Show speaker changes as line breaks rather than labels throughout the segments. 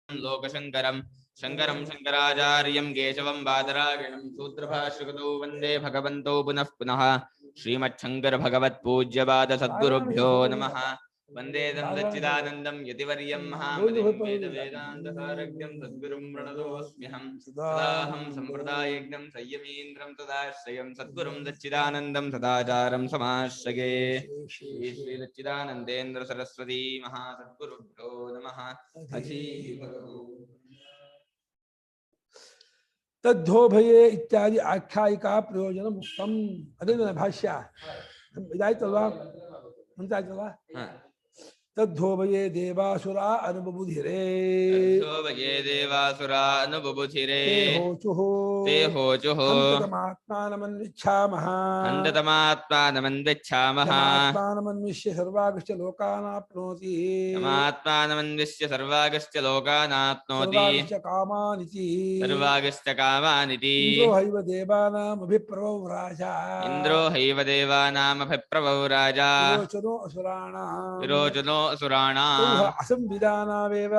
लोकशंकरं शंकरं शंकराचार्यं केशवं बादरायणं सूत्रभाष्यकृतौ वन्दे भगवन्तौ पुनः पुनः श्रीमच्छंकरभगवत्पूज्यपाद सद्गुरुभ्यो नमः। वन्दे तं सच्चिदानन्दं यतिवर्यं महामतिं वेदवेदान्तसारज्ञं सद्गुरुं प्रणतोऽस्म्यहं सदाहं सम्प्रदायज्ञं संयमीन्द्रं तदाश्रयं सद्गुरुं सच्चिदानन्दं सदाचारं समाश्रये। श्री सच्चिदानन्देन्द्र सरस्वती महासद्गुरुभ्यो नमः।
तद्धोभये इत्यादि आख्यायिका प्रयोजन मुक्तम अದೇ ಭಾಷ್ಯ ಇದಾಯ್ತಲ್ವಾ ಮುಂತಾಯ್ತಲ್ವಾ तद्धोभये देवासुरा अनुबुधिरे
तद्धोभये देवासुरा अनुबुधिरे
ते होचुः हन्ततमात्मानमन्विच्छामः आत्मानमन्विष्य सर्वागश्च लोकानाप्नोति कामानिति इंद्रो हैव देवानामभिप्रभौ राजा विरोचनो असुराणाम् असंविधानावेव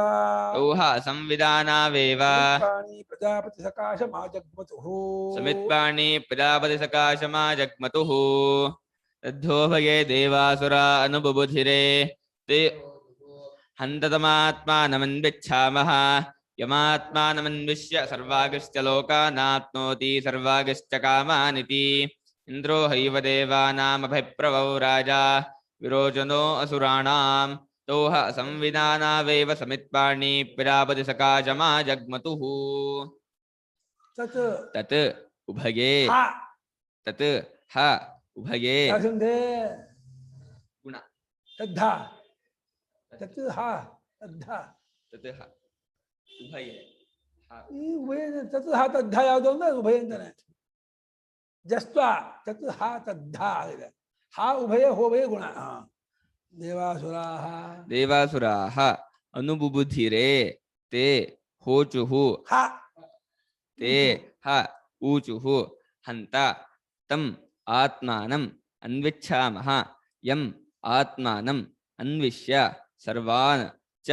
समित्पाणि प्रजापतिसकाशमाजग्मतुः तद्धोभये देवासुरा अनुबुबुधिरे ते हन्ततमात्मानमन्विच्छामः यमात्मानमन्विष्य सर्वागश्च लोकानाप्नोति सर्वागश्च कामानिति इंद्रो हैव देवानामभिप्रभौ राजा विरोचनो असुराणाम् तोह संविधानावेव समित्पाणि प्रजापतिसकाशमाजग्मतुः तत् उभये तत् ह उभये गुण तद्धा तत् ह तद्धा
तत् ह उभये
ಈ ಉಭಯ ತತ್ ಹ ತದ್ಧ ಯಾವುದು ಅಂದ್ರೆ ಉಭಯ ಅಂತಾನೆ ಜಸ್ತ್ವ ತತ್ ಹ ತದ್ಧ ಆಗಿದೆ हा उभय होभय गुण
देवासुराः अनुबुबुधिरे ते होचुः ते ह ऊचुः हन्त तम् आत्मानम् अन्विच्छामः यम् आत्मानम् अन्विष्य सर्वान् च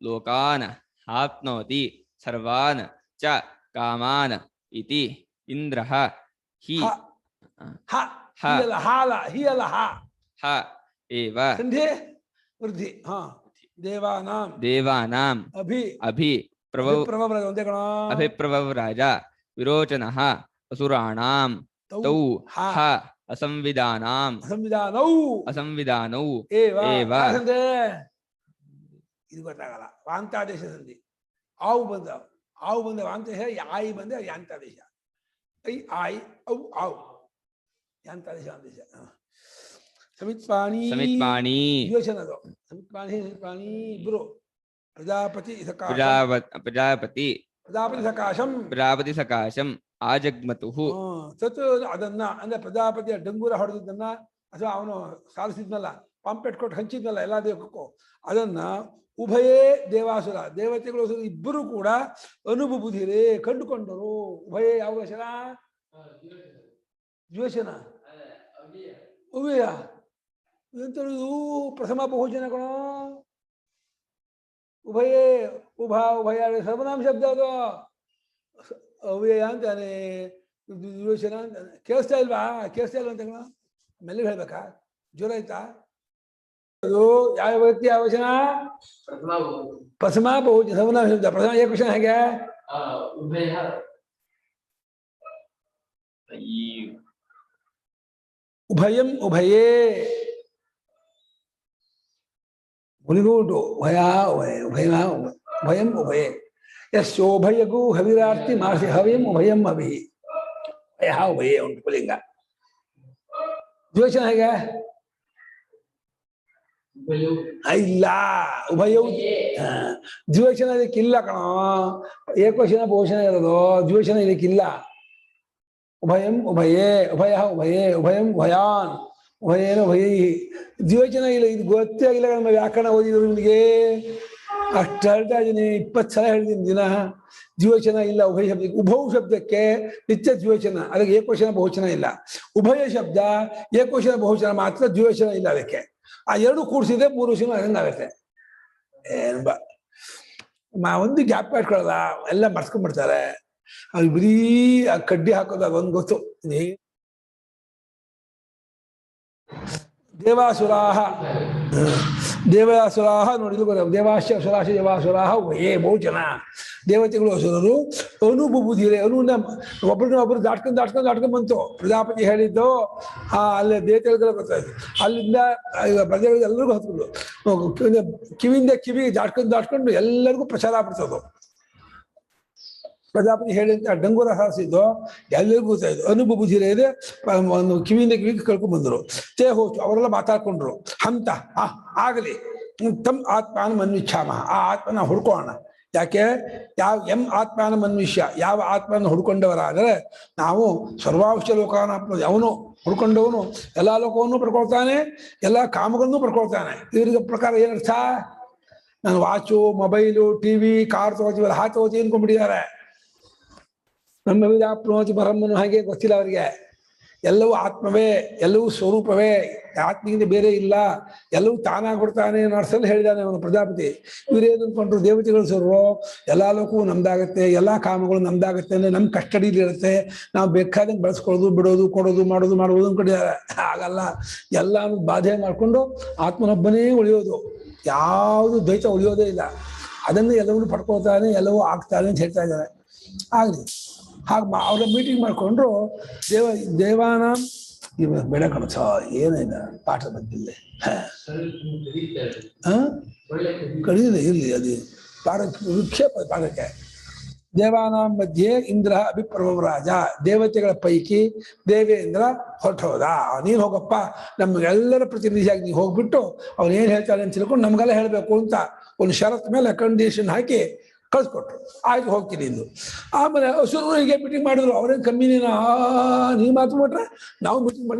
लोकान् आप्नोति सर्वान् च कामान् इति इन्द्रः हि एव
वृद्धि
देवानाम् अभिप्रभव राजा विरोचनः असुराणाम् तौ ह असंविधानौ
एव ಇದು ಗೊತ್ತಾಗಲ್ಲ ವಾಂತಾದೇಶ ಸಂಧಿ ಆವು ಬಂದ ವಾಂತಾದೇಶ ಆಯಿ ಬಂದ ಯಾಂತಾದೇಶ ಐ ಆಯಿ ಔ ಆವು ಯಾಂತಾದೇಶ ಆದೇಶ ಸಮಿತ್ಪಾಣಿ ಯೋಚನದು ಸಮಿತ್ಪಾಣಿ ಇಬ್ರು
ಪ್ರಜಾಪತಿ ಸಕಾಶಂ ಆಜಗ್ಮತುಃ
ತತ್ ಅದನ್ನ ಅಂದ್ರೆ ಪ್ರಜಾಪತಿಯ ಡಂಗೂರ ಹೊಡೆದನ್ನ ಅಥವಾ ಅವನು ಸಾಲಿಸಿದ್ನಲ್ಲ ಪಾಂಪೆಟ್ ಕೊಟ್ಟು ಹಂಚಿದ್ನಲ್ಲ ಎಲ್ಲಾ ದೇವಕ್ಕೂ ಅದನ್ನ ಉಭಯೇ ದೇವಾಸುರ ದೇವತೆಗಳು ಇಬ್ಬರು ಕೂಡ ಅನುಬುಧಿರೆ ಕಂಡುಕೊಂಡರು ಉಭಯೇ ಯಾವ ವಚನ ದ್ವೇಷನ ಅವ್ಯಯ ಎಂತದು ಪ್ರಥಮ ಬಹುಜನಗಳು ಉಭಯೇ ಉಭಯ ಸರ್ವನಾಮ ಶಬ್ದ ಅದು ಅವ್ಯಯ ಅಂತಾನೆ ದ್ವೇಷನ ಅಂತಾನೆ ಕೇಳಿಸ್ತಾ ಇಲ್ವಾ ಅಂತ ಮೆಲ್ಲಿಗೆ ಹೇಳ್ಬೇಕಾ ಜ್ವರ ಆಯ್ತಾ ಅದು ಯಾವ ವ್ಯಕ್ತಿ ಯಾವ ವಚನ ಪ್ರಥಮ ಬಹುಜನ ಸರ್ವನಾಮ ಶಬ್ದ ಪ್ರಥಮ ಏಕವಚನ ಹೇಗೆ ಉಭಯಂ ಉಭಯೇ ಮುನಿಗೂಟು ಉಭಯಂ ಉಭಯೇ ಯಶೋಭಯಗೂ ಹವಿರಾರ್ತಿ ಮಾಸಿ ಹವ್ಯಂ ಉಭಯಂ ಅಭಿ ಉಭಯೇ ಉಂಟು ಪುಲಿಂಗ ದ್ವೇಷನ ಹೇಗೆ ಇಲ್ಲ ಉಭಯೌ ದ್ವೇಷನ ಇದಕ್ಕಿಲ್ಲ ಕಣ ಏಕವಚನ ಬಹುವಚನ ಇರೋದು ದ್ವೇಷನ ಇದಕ್ಕಿಲ್ಲ ಉಭಯಂ ಉಭಯೇ ಉಭಯಂ ಉಭಯಾನ್ ಉಭಯೇನ ಉಭಯೈ ದ್ವೇಷನ ಇಲ್ಲ ಇದು ಗೊತ್ತೇ ಆಗಿಲ್ಲ ನಮ್ಮ ವ್ಯಾಕರಣ ಓದಿದ್ರು ನಿಮಗೆ ಅಷ್ಟು ಹೇಳ್ತಾ ಇದ್ದೀನಿ 20 ಸಲ ಹೇಳಿದ್ದೀನಿ ದಿನ ದ್ವೇಷನ ಇಲ್ಲ ಉಭಯ ಶಬ್ದ ಉಭೌ ಶಬ್ದಕ್ಕೆ ನಿತ್ಯ ದ್ವೇಷನ ಅದಕ್ಕೆ ಏಕವಚನ ಬಹುವಚನ ಇಲ್ಲ ಉಭಯ ಶಬ್ದ ಏಕವಚನ ಬಹುವಚನ ಮಾತ್ರ ದ್ವೇಷನ ಇಲ್ಲ ಅದಕ್ಕೆ ಆ ಎರಡು ಕೂಡಿಸಿದ್ರೆ ಮೂರು ವಚನ ಆಗುತ್ತೆ ಒಂದು ಗ್ಯಾಪ್ ಇಟ್ಕೊಳ್ಳಲ್ಲ, ಎಲ್ಲ ಮರ್ಸ್ಕೊಂಡ್ಬಿಡ್ತಾರೆ. ಅದು ಬರೀ ಆ ಕಡ್ಡಿ ಹಾಕೋದು ಅದೊಂದು ಗೊತ್ತು. ದೇವಾಸುರಾಹ ದೇವಾಸುರಾಹ ನೋಡಿದ್ರು ದೇವಾಶ್ಯ ಅಸುರಾಶ ದೇವಾಸುರಾಹ ಏ ಬಹು ಜನ ದೇವತೆಗಳು ಅಸುರರು. ಅನುಬುಬುಧಿರೆ ಅನುನ ಒಬ್ಬರನ್ನ ಒಬ್ರು ದಾಟ್ಕೊಂಡು ಬಂತು. ಪ್ರಜಾಪತಿ ಹೇಳಿದ್ದು ಅಲ್ಲಿ ದೇವತೆಗಳಿಗೆಲ್ಲ ಗೊತ್ತಾಯ್ತು. ಅಲ್ಲಿಂದ ಪ್ರಜೆಗಳಿಗೆ ಎಲ್ಲರಿಗೂ ಹತ್ಕೊಂಡು ಕಿವಿಯಿಂದ ಕಿವಿ ದಾಟ್ಕೊಂಡು ಎಲ್ಲರಿಗೂ ಪ್ರಚಾರ ಆಗ್ಬಿಡ್ತದ್ದು. ಪ್ರಜಾಪತಿ ಹೇಳಿದಂತ ಡಂಗೂರ ಹಾರಿಸಿದ್ದು ಎಲ್ಲರಿಗೂ ಗೊತ್ತಾಯ್ತು. ಅನುಬುಬುಧಿರೆ ಇದೆ, ಒಂದು ಕಿವಿಯಿಂದ ಕಿವಿಗೆ ಕಳ್ಕೊಂಡ್ ಬಂದರು. ತೇ ಹೋಯ್ತು, ಅವರೆಲ್ಲ ಮಾತಾಡ್ಕೊಂಡ್ರು. ಹಂತ ಆಗಲಿ ತಮ್ ಆತ್ಮಾನ ಮನ್ವಿಚ್ಛಾಮ, ಆ ಆತ್ಮನ ಹುಡ್ಕೋಣ. ಯಾಕೆ ಆತ್ಮಾನ ಮನ್ವಿಷ್ಯ, ಯಾವ ಆತ್ಮನ ಹುಡ್ಕೊಂಡವರಾದರೆ ನಾವು ಸರ್ವಾಂಶ ಲೋಕಾನ ಅವನು ಹುಡ್ಕೊಂಡವನು ಎಲ್ಲಾ ಲೋಕವನ್ನು ಪಡ್ಕೊಳ್ತಾನೆ, ಎಲ್ಲಾ ಕಾಮಗಳನ್ನು ಪಡ್ಕೊಳ್ತಾನೆ. ಇವ್ರಿಗೆ ಪ್ರಕಾರ ಏನರ್ಥ? ನಾನು ವಾಚು, ಮೊಬೈಲು, ಟಿವಿ, ಕಾರ್ ತಗೋತೀವಲ್ಲ, ತಗೋತೀವಿ ಅನ್ಕೊಂಡ್ಬಿಟ್ಟಿದ್ದಾರೆ. ನಮ್ಮ ವಿಧಾಪ್ನೋತಿ ಪರಮ್ಮನು ಹಾಗೆ ಗೊತ್ತಿಲ್ಲ ಅವರಿಗೆ. ಎಲ್ಲವೂ ಆತ್ಮವೇ, ಎಲ್ಲವೂ ಸ್ವರೂಪವೇ, ಆತ್ಮದಿಂದ ಬೇರೆ ಇಲ್ಲ, ಎಲ್ಲವೂ ತಾನಾಗ್ಬಿಡ್ತಾನೆ ಅನ್ನೋ ಅರ್ಥದಲ್ಲಿ ಹೇಳಿದಾನೆ ಅವನು ಪ್ರಜಾಪತಿ. ಇವರೇನು ಅಂದ್ಕೊಂಡ್ರು, ದೇವತೆಗಳು ಸ್ವರೂ ಎಲ್ಲಾ ಲೋಕವೂ ನಮ್ದಾಗತ್ತೆ, ಎಲ್ಲಾ ಕಾಮಗಳು ನಮ್ದಾಗತ್ತೆ ಅಂದ್ರೆ ನಮ್ಮ ಕಸ್ಟಡಿಲಿ ಇರುತ್ತೆ, ನಾವು ಬೇಕಾದಂಗೆ ಬಳಸ್ಕೊಳ್ಳೋದು, ಬಿಡೋದು, ಕೊಡೋದು, ಮಾಡೋದು ಅಂದ್ಕೊಂಡಿದ್ದಾರೆ. ಆಗಲ್ಲ. ಎಲ್ಲ ಬಾಧೆ ಮಾಡ್ಕೊಂಡು ಆತ್ಮನೊಬ್ಬನೇ ಉಳಿಯೋದು, ಯಾವುದು ದ್ವೈತ ಉಳಿಯೋದೇ ಇಲ್ಲ. ಅದನ್ನು ಎಲ್ಲವನ್ನೂ ಪಡ್ಕೊಳ್ತಾನೆ, ಎಲ್ಲವೂ ಆಗ್ತಾನೆ ಅಂತ ಹೇಳ್ತಾ ಇದ್ದಾರೆ. ಆಗಲಿ ಹಾಗೆ ಅವರ ಮೀಟಿಂಗ್ ಮಾಡ್ಕೊಂಡ್ರು. ದೇವಾನ ಬೇಡ ಕಣಸ, ಏನಿಲ್ಲ ಪಾಠ ಬಂದಿಲ್ಲ, ಕಡಿದಿದೆ ಇರಲಿ, ಅದು ಪಾಠ ವಿಕ್ಷೇಪ ಪಾಠಕ್ಕೆ. ದೇವಾನಾಂ ಮಧ್ಯೆ ಇಂದ್ರ ಅಭಿಪ್ರವರಾಜ, ದೇವತೆಗಳ ಪೈಕಿ ದೇವೇಂದ್ರ ಹೊರಟೋದ. ನೀನು ಹೋಗಪ್ಪ, ನಮ್ಗೆಲ್ಲರ ಪ್ರತಿನಿಧಿಯಾಗಿ ನೀವು ಹೋಗ್ಬಿಟ್ಟು ಅವ್ನು ಏನು ಹೇಳ್ತಾನೆ ಅಂತ ತಿಳ್ಕೊಂಡು ನಮ್ಗೆಲ್ಲ ಹೇಳಬೇಕು ಅಂತ ಒಂದು ಷರತ್ ಮೇಲೆ ಕಂಡೀಷನ್ ಹಾಕಿ ಕಳ್ಸಿಕೊಟ್ರು. ಆಯ್ತು ಹೋಗ್ತೀನಿ ಇಂದು. ಆಮೇಲೆ ಅಸುರರು ಹೀಗೆ ಮೀಟಿಂಗ್ ಮಾಡಿದ್ರು. ಅವ್ರೇನು ಕಮ್ಮಿನೇನ ನೀವು ಮಾತುಬಿಟ್ರೆ ನಾವು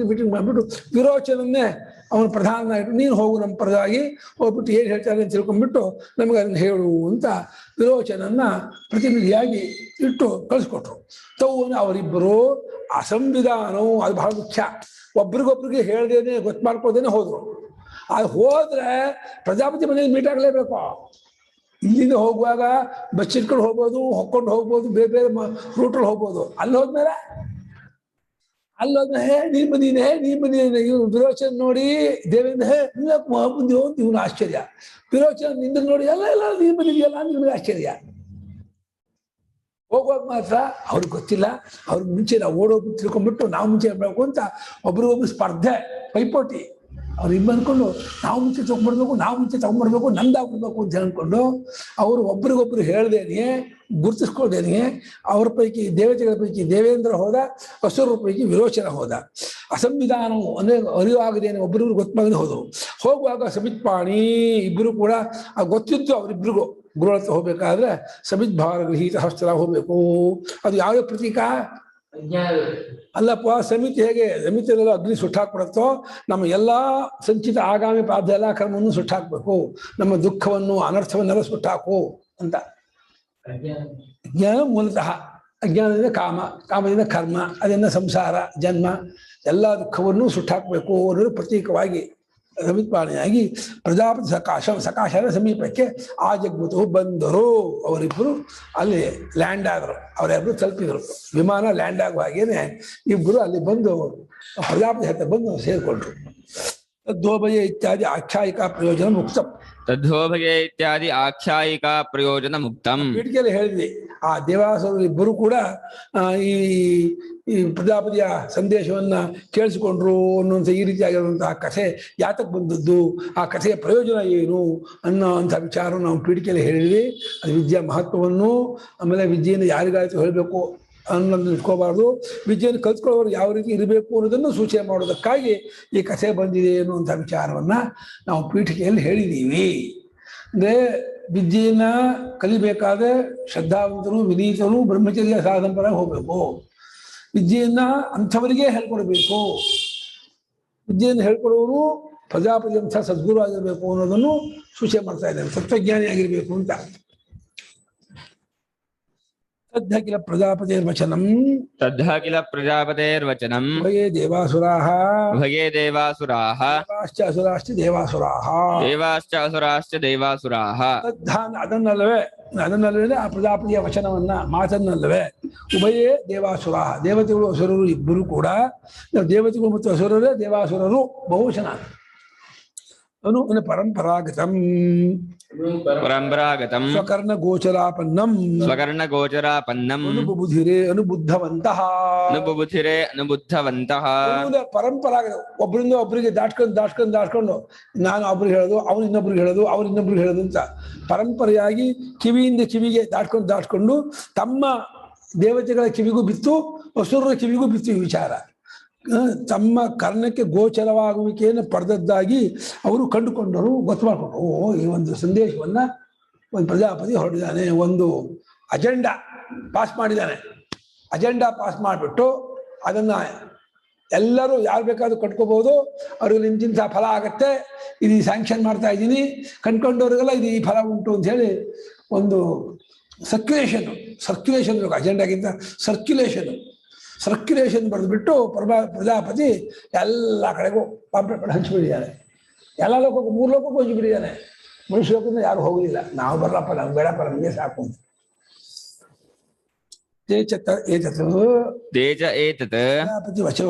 ಮೀಟಿಂಗ್ ಮಾಡಿಬಿಟ್ಟು ವಿರೋಚನನ್ನೇ ಅವನು ಪ್ರಧಾನ ಇಟ್ಟು ನೀನು ಹೋಗು ನಮ್ಮ ಪರವಾಗಿ ಹೋಗ್ಬಿಟ್ಟು ಏನು ಹೇಳ್ತಾರೆ ಅಂತ ತಿಳ್ಕೊಂಡ್ಬಿಟ್ಟು ನಮಗೆ ಅದನ್ನು ಹೇಳು ಅಂತ ವಿರೋಚನನ್ನ ಪ್ರತಿನಿಧಿಯಾಗಿ ಇಟ್ಟು ಕಳಿಸ್ಕೊಟ್ರು. ತವು ಅವರಿಬ್ಬರು ಅಸಂವಿಧಾನವು, ಅದು ಬಹಳ ಮುಖ್ಯ. ಒಬ್ರಿಗೊಬ್ರಿಗೆ ಹೇಳ್ದೇನೆ ಗೊತ್ತು ಮಾಡ್ಕೋದೇನೆ ಹೋದ್ರು. ಅದು ಹೋದ್ರೆ ಪ್ರಜಾಪತಿ ಮನೇಲಿ ಮೀಟ್ ಆಗಲೇಬೇಕು. ಇಲ್ಲಿಂದ ಹೋಗುವಾಗ ಬಸ್ ಇಟ್ಕೊಂಡು ಹೋಗ್ಬೋದು, ಹೊಕ್ಕೊಂಡು ಹೋಗ್ಬೋದು, ಬೇರೆ ಬೇರೆ ರೂಟಲ್ಲಿ ಹೋಗ್ಬೋದು. ಅಲ್ಲಿ ಹೋದ್ಮೇಲೆ ನೀನ್ ಬಂದಿದ್ದೇನೆ ಇವ್ನು ವಿರೋಚನ ನೋಡಿ ದೇವೇಂದ್ರ ಬಂದಿವೋ ಅಂತ ಇವನು ಆಶ್ಚರ್ಯ. ವಿರೋಚನ ನಿಂದ ನೋಡಿ ಎಲ್ಲ ನೀನ್ ಬಂದಿದೆಯಲ್ಲ ಅಂತ ನಿಮ್ಗೆ ಆಶ್ಚರ್ಯ. ಹೋಗುವಾಗ ಮಾತ್ರ ಅವ್ರಿಗೆ ಗೊತ್ತಿಲ್ಲ. ಅವ್ರಿಗೆ ಮುಂಚೆ ನಾವು ಓಡೋಗಿ ತಿಳ್ಕೊಂಡ್ಬಿಟ್ಟು ನಾವು ಮುಂಚೆ ಇರಬೇಕು ಅಂತ ಒಬ್ರಿಗೊಬ್ರು ಸ್ಪರ್ಧೆ, ಪೈಪೋಟಿ. ಅವ್ರು ಇಬ್ಬರು ಅಂದ್ಕೊಂಡು ನಾವು ಮುಂಚೆ ತಗೊಂಡ್ಬರ್ಬೇಕು, ನಮ್ದಾಗ್ಬಿಡ್ಬೇಕು ಅಂತ ಹೇಳ್ಕೊಂಡು ಅವರು ಒಬ್ರಿಗೊಬ್ರು ಹೇಳ್ದೇನೆ, ಗುರುತಿಸ್ಕೊಳ್ದೇನೆ ಅವ್ರ ಪೈಕಿ ದೇವತೆಗಳ ಪೈಕಿ ದೇವೇಂದ್ರ ಹೋದ, ಅಸುರರ ಪೈಕಿ ವಿರೋಚನ ಹೋದ. ಅಸಂವಿಧಾನವು ಅಂದ್ರೆ ಅರಿವಾಗದೇನೆ ಒಬ್ಬರಿಗೂ ಗೊತ್ತಾಗದೆ ಹೋದರು. ಹೋಗುವಾಗ ಸಮಿತ್ಪಾಣಿ ಇಬ್ಬರು ಕೂಡ ಗೊತ್ತಿದ್ದು ಅವರಿಬ್ಬರಿಗೂ ಗುರು ಹತ್ರ ಹೋಗ್ಬೇಕಾದ್ರೆ ಸಮಿದ್ಭಾರ ಗೃಹೀತ ಹಸ್ತ ಹೋಗ್ಬೇಕು. ಅದು ಯಾವ ಪ್ರತೀಕ ಅಲ್ಲಪ್ಪ. ಸಮಿತಿ ಹೇಗೆ ಸಮಿತಿಯಲ್ಲೆಲ್ಲ ಅಗ್ನಿ ಸುಟ್ಟಾಕ್ಬಿಡುತ್ತೋ ನಮ್ಮ ಎಲ್ಲಾ ಸಂಚಿತ ಆಗಾಮಿ ಪ್ರಾಧ ಎಲ್ಲ ಕರ್ಮವನ್ನು ಸುಟ್ಟಾಕ್ಬೇಕು, ನಮ್ಮ ದುಃಖವನ್ನು ಅನರ್ಥವನ್ನೆಲ್ಲ ಸುಟ್ಟಾಕು ಅಂತ. ಜ್ಞಾನ ಮೂಲತಃ ಅಜ್ಞಾನದಿಂದ ಕಾಮ, ಕಾಮದಿಂದ ಕರ್ಮ, ಅದರಿಂದ ಸಂಸಾರ ಜನ್ಮ ಎಲ್ಲ ದುಃಖವನ್ನು ಸುಟ್ಟಾಕ್ಬೇಕು ಅನ್ನೋದು ಪ್ರತೀಕವಾಗಿ ಸಮಿತ್ಪಾಣಿಯಾಗಿ ಪ್ರಜಾಪತಿ ಸಕಾಶದ ಸಮೀಪಕ್ಕೆ ಆ ಜಗ್ಮತು ಬಂದರು. ಅವರಿಬ್ಬರು ಅಲ್ಲಿ ಲ್ಯಾಂಡ್ ಆದರು. ಅವರಿಬ್ಬರು ತಲುಪಿದರು. ವಿಮಾನ ಲ್ಯಾಂಡ್ ಆಗುವ ಹಾಗೇನೆ ಇಬ್ಬರು ಅಲ್ಲಿ ಬಂದು ಪ್ರಜಾಪತಿ ಹತ್ರ ಬಂದು ಸೇರಿಕೊಂಡ್ರು. ತದ್ವೋಭಯ ಇತ್ಯಾದಿ ಆಖ್ಯಾಯಿಕಾ ಪ್ರಯೋಜನ ಮುಕ್ತಂ.
ತದ್ವೋಭಯ ಇತ್ಯಾದಿ ಆಖ್ಯಾಯಿಕಾ ಪ್ರಯೋಜನ ಮುಕ್ತಂ. ಪೀಠಿಕೆಯಲ್ಲಿ
ಹೇಳಿದ್ವಿ ಆ ದೇವಾಸುರರು ಇಬ್ಬರು ಕೂಡ ಈ ಪ್ರಜಾಪತಿಯ ಸಂದೇಶವನ್ನ ಕೇಳಿಸಿಕೊಂಡ್ರು ಅನ್ನುವಂಥ ಈ ರೀತಿಯಾಗಿರುವಂತಹ ಕಥೆ ಯಾತಕ್ಕೆ ಬಂದದ್ದು, ಆ ಕಥೆಯ ಪ್ರಯೋಜನ ಏನು ಅನ್ನೋ ಅಂಥ ವಿಚಾರ ನಾವು ಪೀಠಿಕೆಯಲ್ಲಿ ಹೇಳಿದ್ವಿ. ಅದು ವಿದ್ಯಾ ಮಹತ್ವವನ್ನು, ಆಮೇಲೆ ವಿದ್ಯೆಯನ್ನು ಯಾರಿಗಾಯ್ತು ಹೇಳಬೇಕು ಅನ್ನೋದನ್ನು ಇಟ್ಕೋಬಾರ್ದು, ವಿದ್ಯೆಯನ್ನು ಕಲ್ತ್ಕೊಳ್ಳೋರು ಯಾವ ರೀತಿ ಇರಬೇಕು ಅನ್ನೋದನ್ನು ಸೂಚನೆ ಮಾಡೋದಕ್ಕಾಗಿ ಈ ಕಥೆ ಬಂದಿದೆ ಅನ್ನುವಂಥ ವಿಚಾರವನ್ನ ನಾವು ಪೀಠಿಕೆಯಲ್ಲಿ ಹೇಳಿದ್ದೀವಿ. ಅಂದರೆ ವಿದ್ಯೆಯನ್ನ ಕಲಿಬೇಕಾದ್ರೆ ಶ್ರದ್ಧಾವಂತರು, ವಿನೀತರು, ಬ್ರಹ್ಮಚರ್ಯ ಸಾಧನಪರ ಹೋಗ್ಬೇಕು. ವಿದ್ಯೆಯನ್ನ ಅಂಥವರಿಗೆ ಹೇಳ್ಕೊಡ್ಬೇಕು. ವಿದ್ಯೆಯನ್ನು ಹೇಳ್ಕೊಡೋರು ಪ್ರಜಾಪತಿ ಅಂತ ಸದ್ಗುರು ಆಗಿರ್ಬೇಕು ಅನ್ನೋದನ್ನು ಸೂಚನೆ ಮಾಡ್ತಾ ಇದ್ದಾರೆ. ತತ್ವಜ್ಞಾನಿ ಆಗಿರ್ಬೇಕು ಅಂತ. ತದ್ಧ ಕಿಲ ಪ್ರಜಾಪತಿರ್ವಚನಂ
ತದ್ಧ ಕಿಲ ಪ್ರಜಾಪತೇರ್ವಚನಂ
ಉಭಯೇ ದೇವಾಸುರಾಃ
ಭಗೆ ದೇವಾಸುರಾಃ
ದೇವಾಶ್ಚ ಅಸುರಾಶ್ಚ ದೇವಾಸುರಾಃ
ದೇವಾಶ್ಚ ಅಸುರಾಶ್ಚ ದೇವಾಸುರಾಃ
ತದ್ಧ ಅದನ್ನಲ್ಲವೇ ಆ ಪ್ರಜಾಪತಿಯ ವಚನವನ್ನ ಮಾತನ್ನಲ್ಲವೇ ಉಭಯೇ ದೇವಾಸುರಾಃ ದೇವತೆಗಳು ಅಸುರರು ಇಬ್ಬರು ಕೂಡ ದೇವತೆಗಳು ಮತ್ತು ಅಸುರರೇ ದೇವಾಸುರರು ಬಹುವಚನ ಅನು ಪರಂಪರಾಗತಂ
ಪರಂಪರಾಗತಂ
ಸ್ವಕರ್ಣ ಗೋಚರಾಪನ್ನಂ
ಸ್ವಕರ್ಣ ಗೋಚರಾಪನ್ನಂ
ಅನುಬುದ್ಧಿವಂತಹ
ಅನುಬುಧಿರೆ ಅನುಬುದ್ಧವಂತಹ
ಪರಂಪರಾಗತ ಒಬ್ಬರಿಂದ ಒಬ್ಬರಿಗೆ ದಾಟ್ಕೊಂಡು ನಾನು ಒಬ್ರಿಗೆ ಹೇಳೋದು ಅವ್ರು ಇನ್ನೊಬ್ರಿಗೆ ಹೇಳೋದು ಅವ್ರು ಇನ್ನೊಬ್ರಿಗೆ ಹೇಳೋದು ಅಂತ ಪರಂಪರೆಯಾಗಿ ಕಿವಿಯಿಂದ ಕಿವಿಗೆ ದಾಟ್ಕೊಂಡು ತಮ್ಮ ದೇವತೆಗಳ ಕಿವಿಗೂ ಬಿತ್ತು ಅಸುರರ ಕಿವಿಗೂ ಬಿತ್ತು ಈ ವಿಚಾರ ತಮ್ಮ ಕರ್ಣಕ್ಕೆ ಗೋಚರವಾಗುವಿಕೆಯನ್ನು ಪಡೆದದ್ದಾಗಿ ಅವರು ಕಂಡುಕೊಂಡರು ಗೊತ್ತು ಮಾಡಿಕೊಂಡ್ರು. ಈ ಒಂದು ಸಂದೇಶವನ್ನ ಒಂದು ಪ್ರಜಾಪತಿ ಹೊರಡಿದ್ದಾನೆ, ಒಂದು ಅಜೆಂಡಾ ಪಾಸ್ ಮಾಡಿದ್ದಾನೆ. ಅಜೆಂಡಾ ಪಾಸ್ ಮಾಡಿಬಿಟ್ಟು ಅದನ್ನ ಎಲ್ಲರೂ ಯಾರು ಬೇಕಾದ್ರೂ ಕಟ್ಕೋಬಹುದು, ಅವ್ರಿಗೆ ನಿಂತಿಂತ ಫಲ ಆಗತ್ತೆ, ಇದು ಸ್ಯಾಂಕ್ಷನ್ ಮಾಡ್ತಾ ಇದ್ದೀನಿ, ಕಂಡ್ಕೊಂಡವ್ರಿಗೆಲ್ಲ ಇದು ಈ ಫಲ ಉಂಟು ಅಂತ ಹೇಳಿ ಒಂದು ಸರ್ಕ್ಯುಲೇಷನ್ ಬೇಕು. ಅಜೆಂಡಾಗಿಂತ ಸರ್ಕ್ಯುಲೇಷನ್ ಬರೆದ್ಬಿಟ್ಟು ಪ್ರಜಾಪತಿ ಎಲ್ಲ ಕಡೆಗೂ ಪಾಂಪ್ಲೆಟ್ ಹಂಚಿಬಿಟ್ಟಿದ್ದಾನೆ. ಎಲ್ಲ ಲೋಕಕ್ಕೂ 3 ಲೋಕಕ್ಕೂ ಹಂಚಿಬಿಟ್ಟಿದ್ದಾನೆ. ಮನುಷ್ಯ ಲೋಕದಿಂದ ಯಾರು ಹೋಗಲಿಲ್ಲ. ನಾವು ಬರಲಪ್ಪ, ನಮ್ಗೆ ಬೇಡಪ್ಪ, ನಮಗೆ ಸಾಕು ಅಂತ.
ತೇಜ ಏತತ್
ಪ್ರಜಾಪತಿ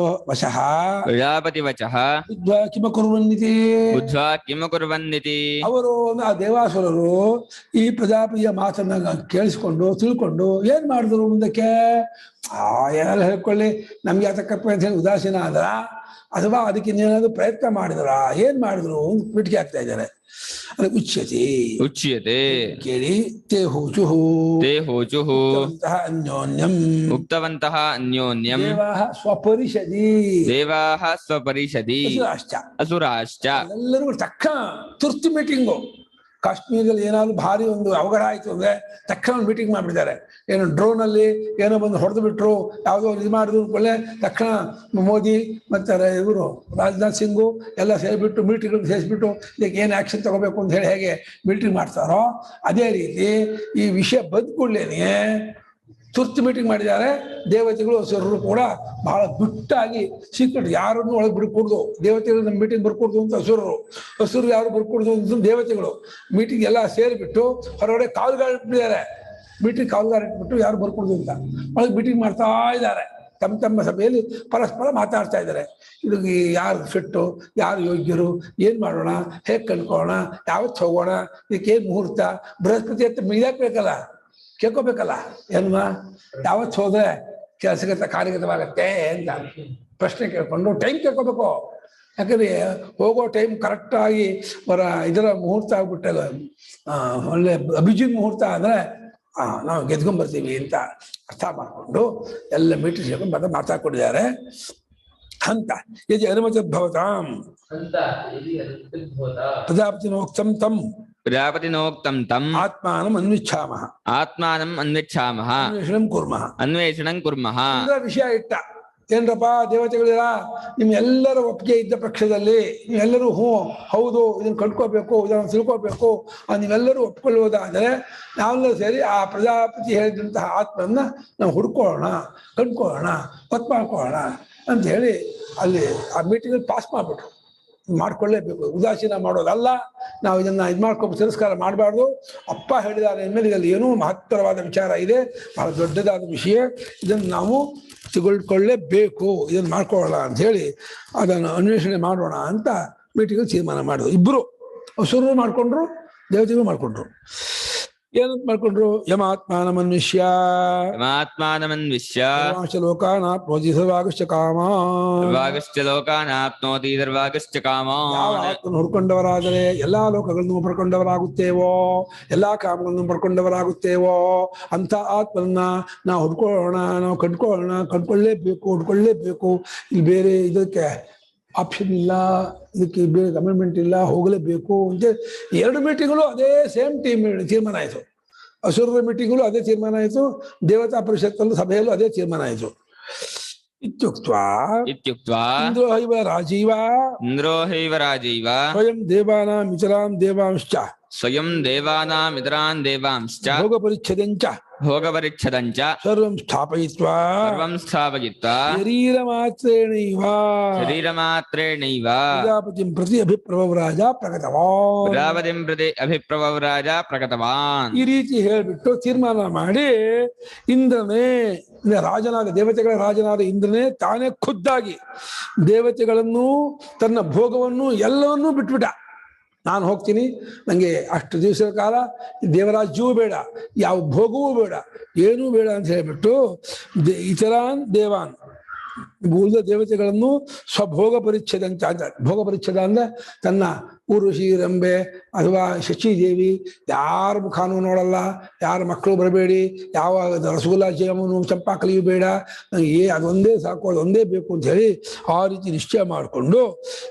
ವಶಃ
ಪ್ರಜಾಪತಿ ವಚಃ
ಬುದ್ಧ್ವಾ ಕಿಮ ಕುರ್ವನ್ನಿತಿ
ಬುದ್ಧ್ವಾ ಕಿಮ ಕುರ್ವನ್ನಿತಿ.
ಅವರು ಆ ದೇವಾಸುರರು ಈ ಪ್ರಜಾಪತಿಯ ಮಾತನ್ನ ಕೇಳಿಸ್ಕೊಂಡು ತಿಳ್ಕೊಂಡು ಏನ್ ಮಾಡಿದ್ರು ಮುಂದಕ್ಕೆ, ಏನಾದ್ರು ಹೇಳ್ಕೊಳ್ಳಿ, ನಮ್ಗೆ ಯಾತಕ್ಕಪ್ಪ ಅಂತ ಹೇಳಿ ಉದಾಸೀನ ಆದ್ರ ಅಥವಾ ಅದಕ್ಕೆ ಇನ್ನೇನಾದ್ರು ಪ್ರಯತ್ನ ಮಾಡಿದ್ರ, ಏನ್ ಮಾಡಿದ್ರು ಅಂತ ಪಿಟಿಕೆ ಆಗ್ತಾ ಇದ್ದಾರೆ.
ಉಚ್ಯತೆ
ಕೇಳಿ ತೇ ಹೋಚುಹು ಅನ್ಯೋನ್ಯಂ
ಉಕ್ತವಂತಹ ಅನ್ಯೋನ್ಯಂ
ದೇವಾಃ
ಸ್ವಪರಿಷದಿ ಅಸುರಾಶ್ಚ.
ಎಲ್ಲರಿಗೂ ತಕ್ಷಣ ತುರ್ತು ಮೀಟಿಂಗು. ಕಾಶ್ಮೀರದಲ್ಲಿ ಏನಾದ್ರು ಭಾರಿ ಒಂದು ಅವಘಡ ಆಯ್ತು ಅಂದ್ರೆ ತಕ್ಷಣ ಮೀಟಿಂಗ್ ಮಾಡ್ಬಿಡ್ತಾರೆ. ಏನು ಡ್ರೋನಲ್ಲಿ ಏನೋ ಬಂದು ಹೊಡೆದು ಬಿಟ್ರು, ಯಾವುದೋ ಇದು ಮಾಡಿದ್ರು ಅನ್ಕೊಳ್ಳೆ ತಕ್ಷಣ ಮೋದಿ ಮತ್ತೆ ಇವರು ರಾಜನಾಥ್ ಸಿಂಗು ಎಲ್ಲ ಸೇರಿಬಿಟ್ಟು ಮಿಲಿಟರಿಗಳು ಸೇರಿಸ್ಬಿಟ್ಟು ಇದಕ್ಕೆ ಏನು ಆ್ಯಕ್ಷನ್ ತಗೋಬೇಕು ಅಂತ ಹೇಳಿ ಹೇಗೆ ಮಿಲಿಟರಿ ಮಾಡ್ತಾರೋ ಅದೇ ರೀತಿ ಈ ವಿಷಯ ಬಂದ್ ಕೂಡಲೇನೆ ತುರ್ತು ಮೀಟಿಂಗ್ ಮಾಡಿದ್ದಾರೆ. ದೇವತೆಗಳು ಅಸುರರು ಕೂಡ ಬಹಳ ಗುಟ್ಟಾಗಿ ಸೀಕ್ರೆಟ್, ಯಾರನ್ನು ಒಳಗೆ ಬಿಡ್ಕೊಡ್ದು, ದೇವತೆಗಳು ನಮ್ಮ ಮೀಟಿಂಗ್ ಬರ್ಕೊಡ್ದು ಅಂತ ಅಸುರರು ಯಾರು ಬರ್ಕೊಡ್ದು ಅಂತ ದೇವತೆಗಳು ಮೀಟಿಂಗ್ ಎಲ್ಲ ಸೇರಿಬಿಟ್ಟು ಹೊರಗಡೆ ಕಾಲುಗಾರ ಇಟ್ಬಿಟ್ಟಿದ್ದಾರೆ. ಮೀಟಿಂಗ್ ಕಾಲುಗಾರ ಇಟ್ಬಿಟ್ಟು ಯಾರು ಬರ್ಕೊಡ್ದು ಅಂತ ಒಳಗೆ ಮೀಟಿಂಗ್ ಮಾಡ್ತಾ ಇದ್ದಾರೆ. ತಮ್ಮ ಸಭೆಯಲ್ಲಿ ಪರಸ್ಪರ ಮಾತಾಡ್ತಾ ಇದ್ದಾರೆ. ಇದಕ್ಕೆ ಯಾರು ಫಿಟ್ಟು, ಯಾರು ಯೋಗ್ಯರು, ಏನ್ ಮಾಡೋಣ, ಹೇಗೆ ಕಂಡ್ಕೊಳ್ಳೋಣ, ಯಾವತ್ತು ಹೋಗೋಣ, ಇದಕ್ಕೆ ಏನ್ ಮುಹೂರ್ತ, ಬೃಹಸ್ಪತಿ ಅಂತ ಇದಾಕ್ಬೇಕಲ್ಲ, ಕೇಳ್ಕೋಬೇಕಲ್ಲ, ಏನ್ಮ ಯಾವತ್ತು ಹೋದ್ರೆ ಕಾರ್ಯಗತವಾಗತ್ತೆ ಅಂತ ಪ್ರಶ್ನೆ ಕೇಳ್ಕೊಂಡು ಟೈಮ್ ಕೇಳ್ಕೋಬೇಕು. ಯಾಕಂದ್ರೆ ಹೋಗೋ ಟೈಮ್ ಕರೆಕ್ಟಾಗಿ ಇದರ ಮುಹೂರ್ತ ಆಗ್ಬಿಟ್ಟೆ ಒಳ್ಳೆ ಅಭಿಜಿತ್ ಮುಹೂರ್ತ ಅಂದ್ರೆ ನಾವು ಗೆದ್ಕೊಂಡ್ಬರ್ತೀವಿ ಅಂತ ಅರ್ಥ ಮಾಡ್ಕೊಂಡು ಎಲ್ಲ ಮೀಟಿಂಗ್ ಸೇರ್ಕೊಂಡು ಮಾತಾಡ್ಕೊಂಡಿದ್ದಾರೆ ಅಂತ. ಯದಿ ಅನುಮತಿರ್ಭವತಾಂ ಪ್ರಜಾಪತಿನೋಕ್ತಂ ತಂ ಆತ್ಮಾನಂ ಅನ್ವಿಚ್ಛಾಮಃ ಅನ್ವೇಷಣಂ ಕುರ್ಮಃ. ವಿಷಯ ಇಟ್ಟ ಏನ್ರಪ್ಪ ದೇವತೆಗಳಿರ, ನಿಮ್ಮೆಲ್ಲರ ಒಪ್ಪಿಗೆ ಇದ್ದ ಪಕ್ಷದಲ್ಲಿ ನೀವೆಲ್ಲರೂ ಹೌದು ಇದನ್ನ ಕಂಡ್ಕೋಬೇಕು, ಇದನ್ನು ತಿಳ್ಕೋಬೇಕು, ನೀವೆಲ್ಲರೂ ಒಪ್ಕೊಳ್ಳುವುದಾದರೆ ನಾವೆಲ್ಲರೂ ಸೇರಿ ಆ ಪ್ರಜಾಪತಿ ಹೇಳಿದಂತಹ ಆತ್ಮನ್ನ ನಾವು ಹುಡ್ಕೊಳ್ಳೋಣ, ಕಂಡ್ಕೊಳ್ಳೋಣ, ಒತ್ತು ಮಾಡ್ಕೊಳ್ಳೋಣ ಅಂತ ಹೇಳಿ ಅಲ್ಲಿ ಆ ಮೀಟಿಂಗಲ್ಲಿ ಪಾಸ್ ಮಾಡ್ಬಿಟ್ರು. ಮಾಡ್ಕೊಳ್ಳೇಬೇಕು, ಉದಾಸೀನ ಮಾಡೋದಲ್ಲ. ನಾವು ಇದನ್ನ ಮಾಡ್ಕೊಂಡು ತಿರಸ್ಕಾರ ಮಾಡಬಾರ್ದು. ಅಪ್ಪ ಹೇಳಿದ್ದಾರೆ ಅಂದಮೇಲೆ ಇದರಲ್ಲಿ ಏನೋ ಮಹತ್ತರವಾದ ವಿಚಾರ ಇದೆ, ಬಹಳ ದೊಡ್ಡದಾದ ವಿಷಯ, ಇದನ್ನು ನಾವು ತೆಗೆದುಕೊಳ್ಳೇಬೇಕು, ಇದನ್ನು ಮಾಡ್ಕೊಳ್ಳೋಣ ಅಂತ ಹೇಳಿ ಅದನ್ನು ಅನ್ವೇಷಣೆ ಮಾಡೋಣ ಅಂತ ಮೀಟಿಂಗ್ ತೀರ್ಮಾನ ಮಾಡಿದ್ರು. ಇಬ್ಬರು ಅಸುರರು ಮಾಡ್ಕೊಂಡ್ರು, ದೇವತೆಗಳು ಮಾಡ್ಕೊಂಡ್ರು. ಏನಂತ ಮಾಡ್ಕೊಂಡ್ರು, ಯಮಾತ್ಮಾನಮನ್ವಿಷ್ಯ ಲೋಕಾನಾಪ್ನೋತಿ ಸರ್ವಾಗಶ್ಚ ಕಾಮ. ಹುಡ್ಕೊಂಡವರಾದರೆ ಎಲ್ಲಾ ಲೋಕಗಳನ್ನು ಪಡ್ಕೊಂಡವರಾಗುತ್ತೇವೋ, ಎಲ್ಲಾ ಕಾಮಗಳನ್ನು ಪಡ್ಕೊಂಡವರಾಗುತ್ತೇವೋ ಅಂತ ಆತ್ಮನ್ನ ನಾವು ಹುಡ್ಕೊಳ್ಳೋಣ, ನಾವು ಕಂಡ್ಕೊಳ್ಳೇಬೇಕು, ಹುಡ್ಕೊಳ್ಳೇಬೇಕು. ಇಲ್ಲಿ ಬೇರೆ ಇದಕ್ಕೆ ಆಪ್ಷನ್ ಇಲ್ಲ, ಇದಕ್ಕೆ ಬೇರೆ ಅಮೆಂಡ್ಮೆಂಟ್ ಇಲ್ಲ, ಹೋಗಲೇಬೇಕು ಅಂತ. 2 ಮೀಟಿಂಗ್ಗಳು ಅದೇ ಸೇಮ್ ತೀರ್ಮಾನ ಆಯಿತು. ಅಸುರರ ಮೀಟಿಂಗ್ಗಳು ಅದೇ ತೀರ್ಮಾನ ಆಯಿತು, ದೇವತಾ ಪರಿಷತ್ತಲ್ಲೂ ಸಭೆಯಲ್ಲೂ ಅದೇ ತೀರ್ಮಾನ ಆಯಿತು. ಇತ್ಯುಕ್ತ್ವಾ
ಇತ್ಯುಕ್ತ್ವಾ
ಇಂದ್ರೋ ಹೈವ ರಾಜೀವ
ಇಂದ್ರೋ ಹೈವ ರಾಜೈವ
ಸ್ವಯಂ ದೇವಾನಾಂ ಇತರಾಂ ದೇವಾಂಶ್ಚ
ಸ್ವಯಂ ದೇವಾನಾಮಿತರಾನ್ ದೇವಾಂಶ್ಚ
ಭೋಗ ಪರಿಚ್ಛೇದಂಚ
ಭೋಗಪರಿಚ್ಛದಂಚ
ಸರ್ವಂ ಸ್ಥಾಪಯಿತ್ವಾ
ಸರ್ವಂ ಸ್ಥಾಪಯಿತ್ವಾ
ಶರೀರ ಮಾತ್ರೇಣೈವ
ಶರೀರಮಾತ್ರೇಣೈವ
ಪ್ರಜಾಪತಿಂ ಪ್ರತಿ ಅಭಿಪ್ರವರಾಜ ಪ್ರಕಟವಾನ್.
ಪ್ರಜಾಪತಿಂ ಪ್ರತಿ ಅಭಿಪ್ರವರಾಜ ಪ್ರಕಟವಾನ್.
ಈ ರೀತಿ ಹೇಳ್ಬಿಟ್ಟು ತೀರ್ಮಾನ ಮಾಡಿ ಇಂದ್ರನೇ, ರಾಜನಾದ ದೇವತೆಗಳ ರಾಜನಾದ ಇಂದ್ರನೇ ತಾನೇ ಖುದ್ದಾಗಿ ದೇವತೆಗಳನ್ನು ತನ್ನ ಭೋಗವನ್ನು ಎಲ್ಲವನ್ನೂ ಬಿಟ್ಬಿಟ್ಟ. ನಾನು ಹೋಗ್ತೀನಿ, ನನಗೆ ಅಷ್ಟು ದಿವಸದ ಕಾಲ ದೇವರಾಜ್ಯವೂ ಬೇಡ, ಯಾವ ಭೋಗವೂ ಬೇಡ, ಏನೂ ಬೇಡ ಅಂತ ಹೇಳ್ಬಿಟ್ಟು ಇತರಾನ್ ದೇವಾನ್ ಉಳಿದ ದೇವತೆಗಳನ್ನು ಸ್ವಭೋಗ ಪರಿಚ್ಛೇದ ಅಂತ. ಭೋಗ ಪರಿಚ್ಛೇದ ಅಂದ್ರೆ ತನ್ನ ಊರ್ವಶಿ ರಂಬೆ ಅಥವಾ ಶಚಿದೇವಿ ಯಾರ ಮುಖಾನೂ ನೋಡಲ್ಲ, ಯಾರ ಮಕ್ಕಳು ಬರಬೇಡಿ, ಯಾವ ರಸಗುಲ್ಲ ಜಾಮೂನು ಚಂಪಾಕಲಿಯೂ ಬೇಡ, ನನಗೆ ಅದೊಂದೇ ಸಾಕು, ಅದೊಂದೇ ಬೇಕು ಅಂತ ಹೇಳಿ ಆ ರೀತಿ ನಿಶ್ಚಯ ಮಾಡಿಕೊಂಡು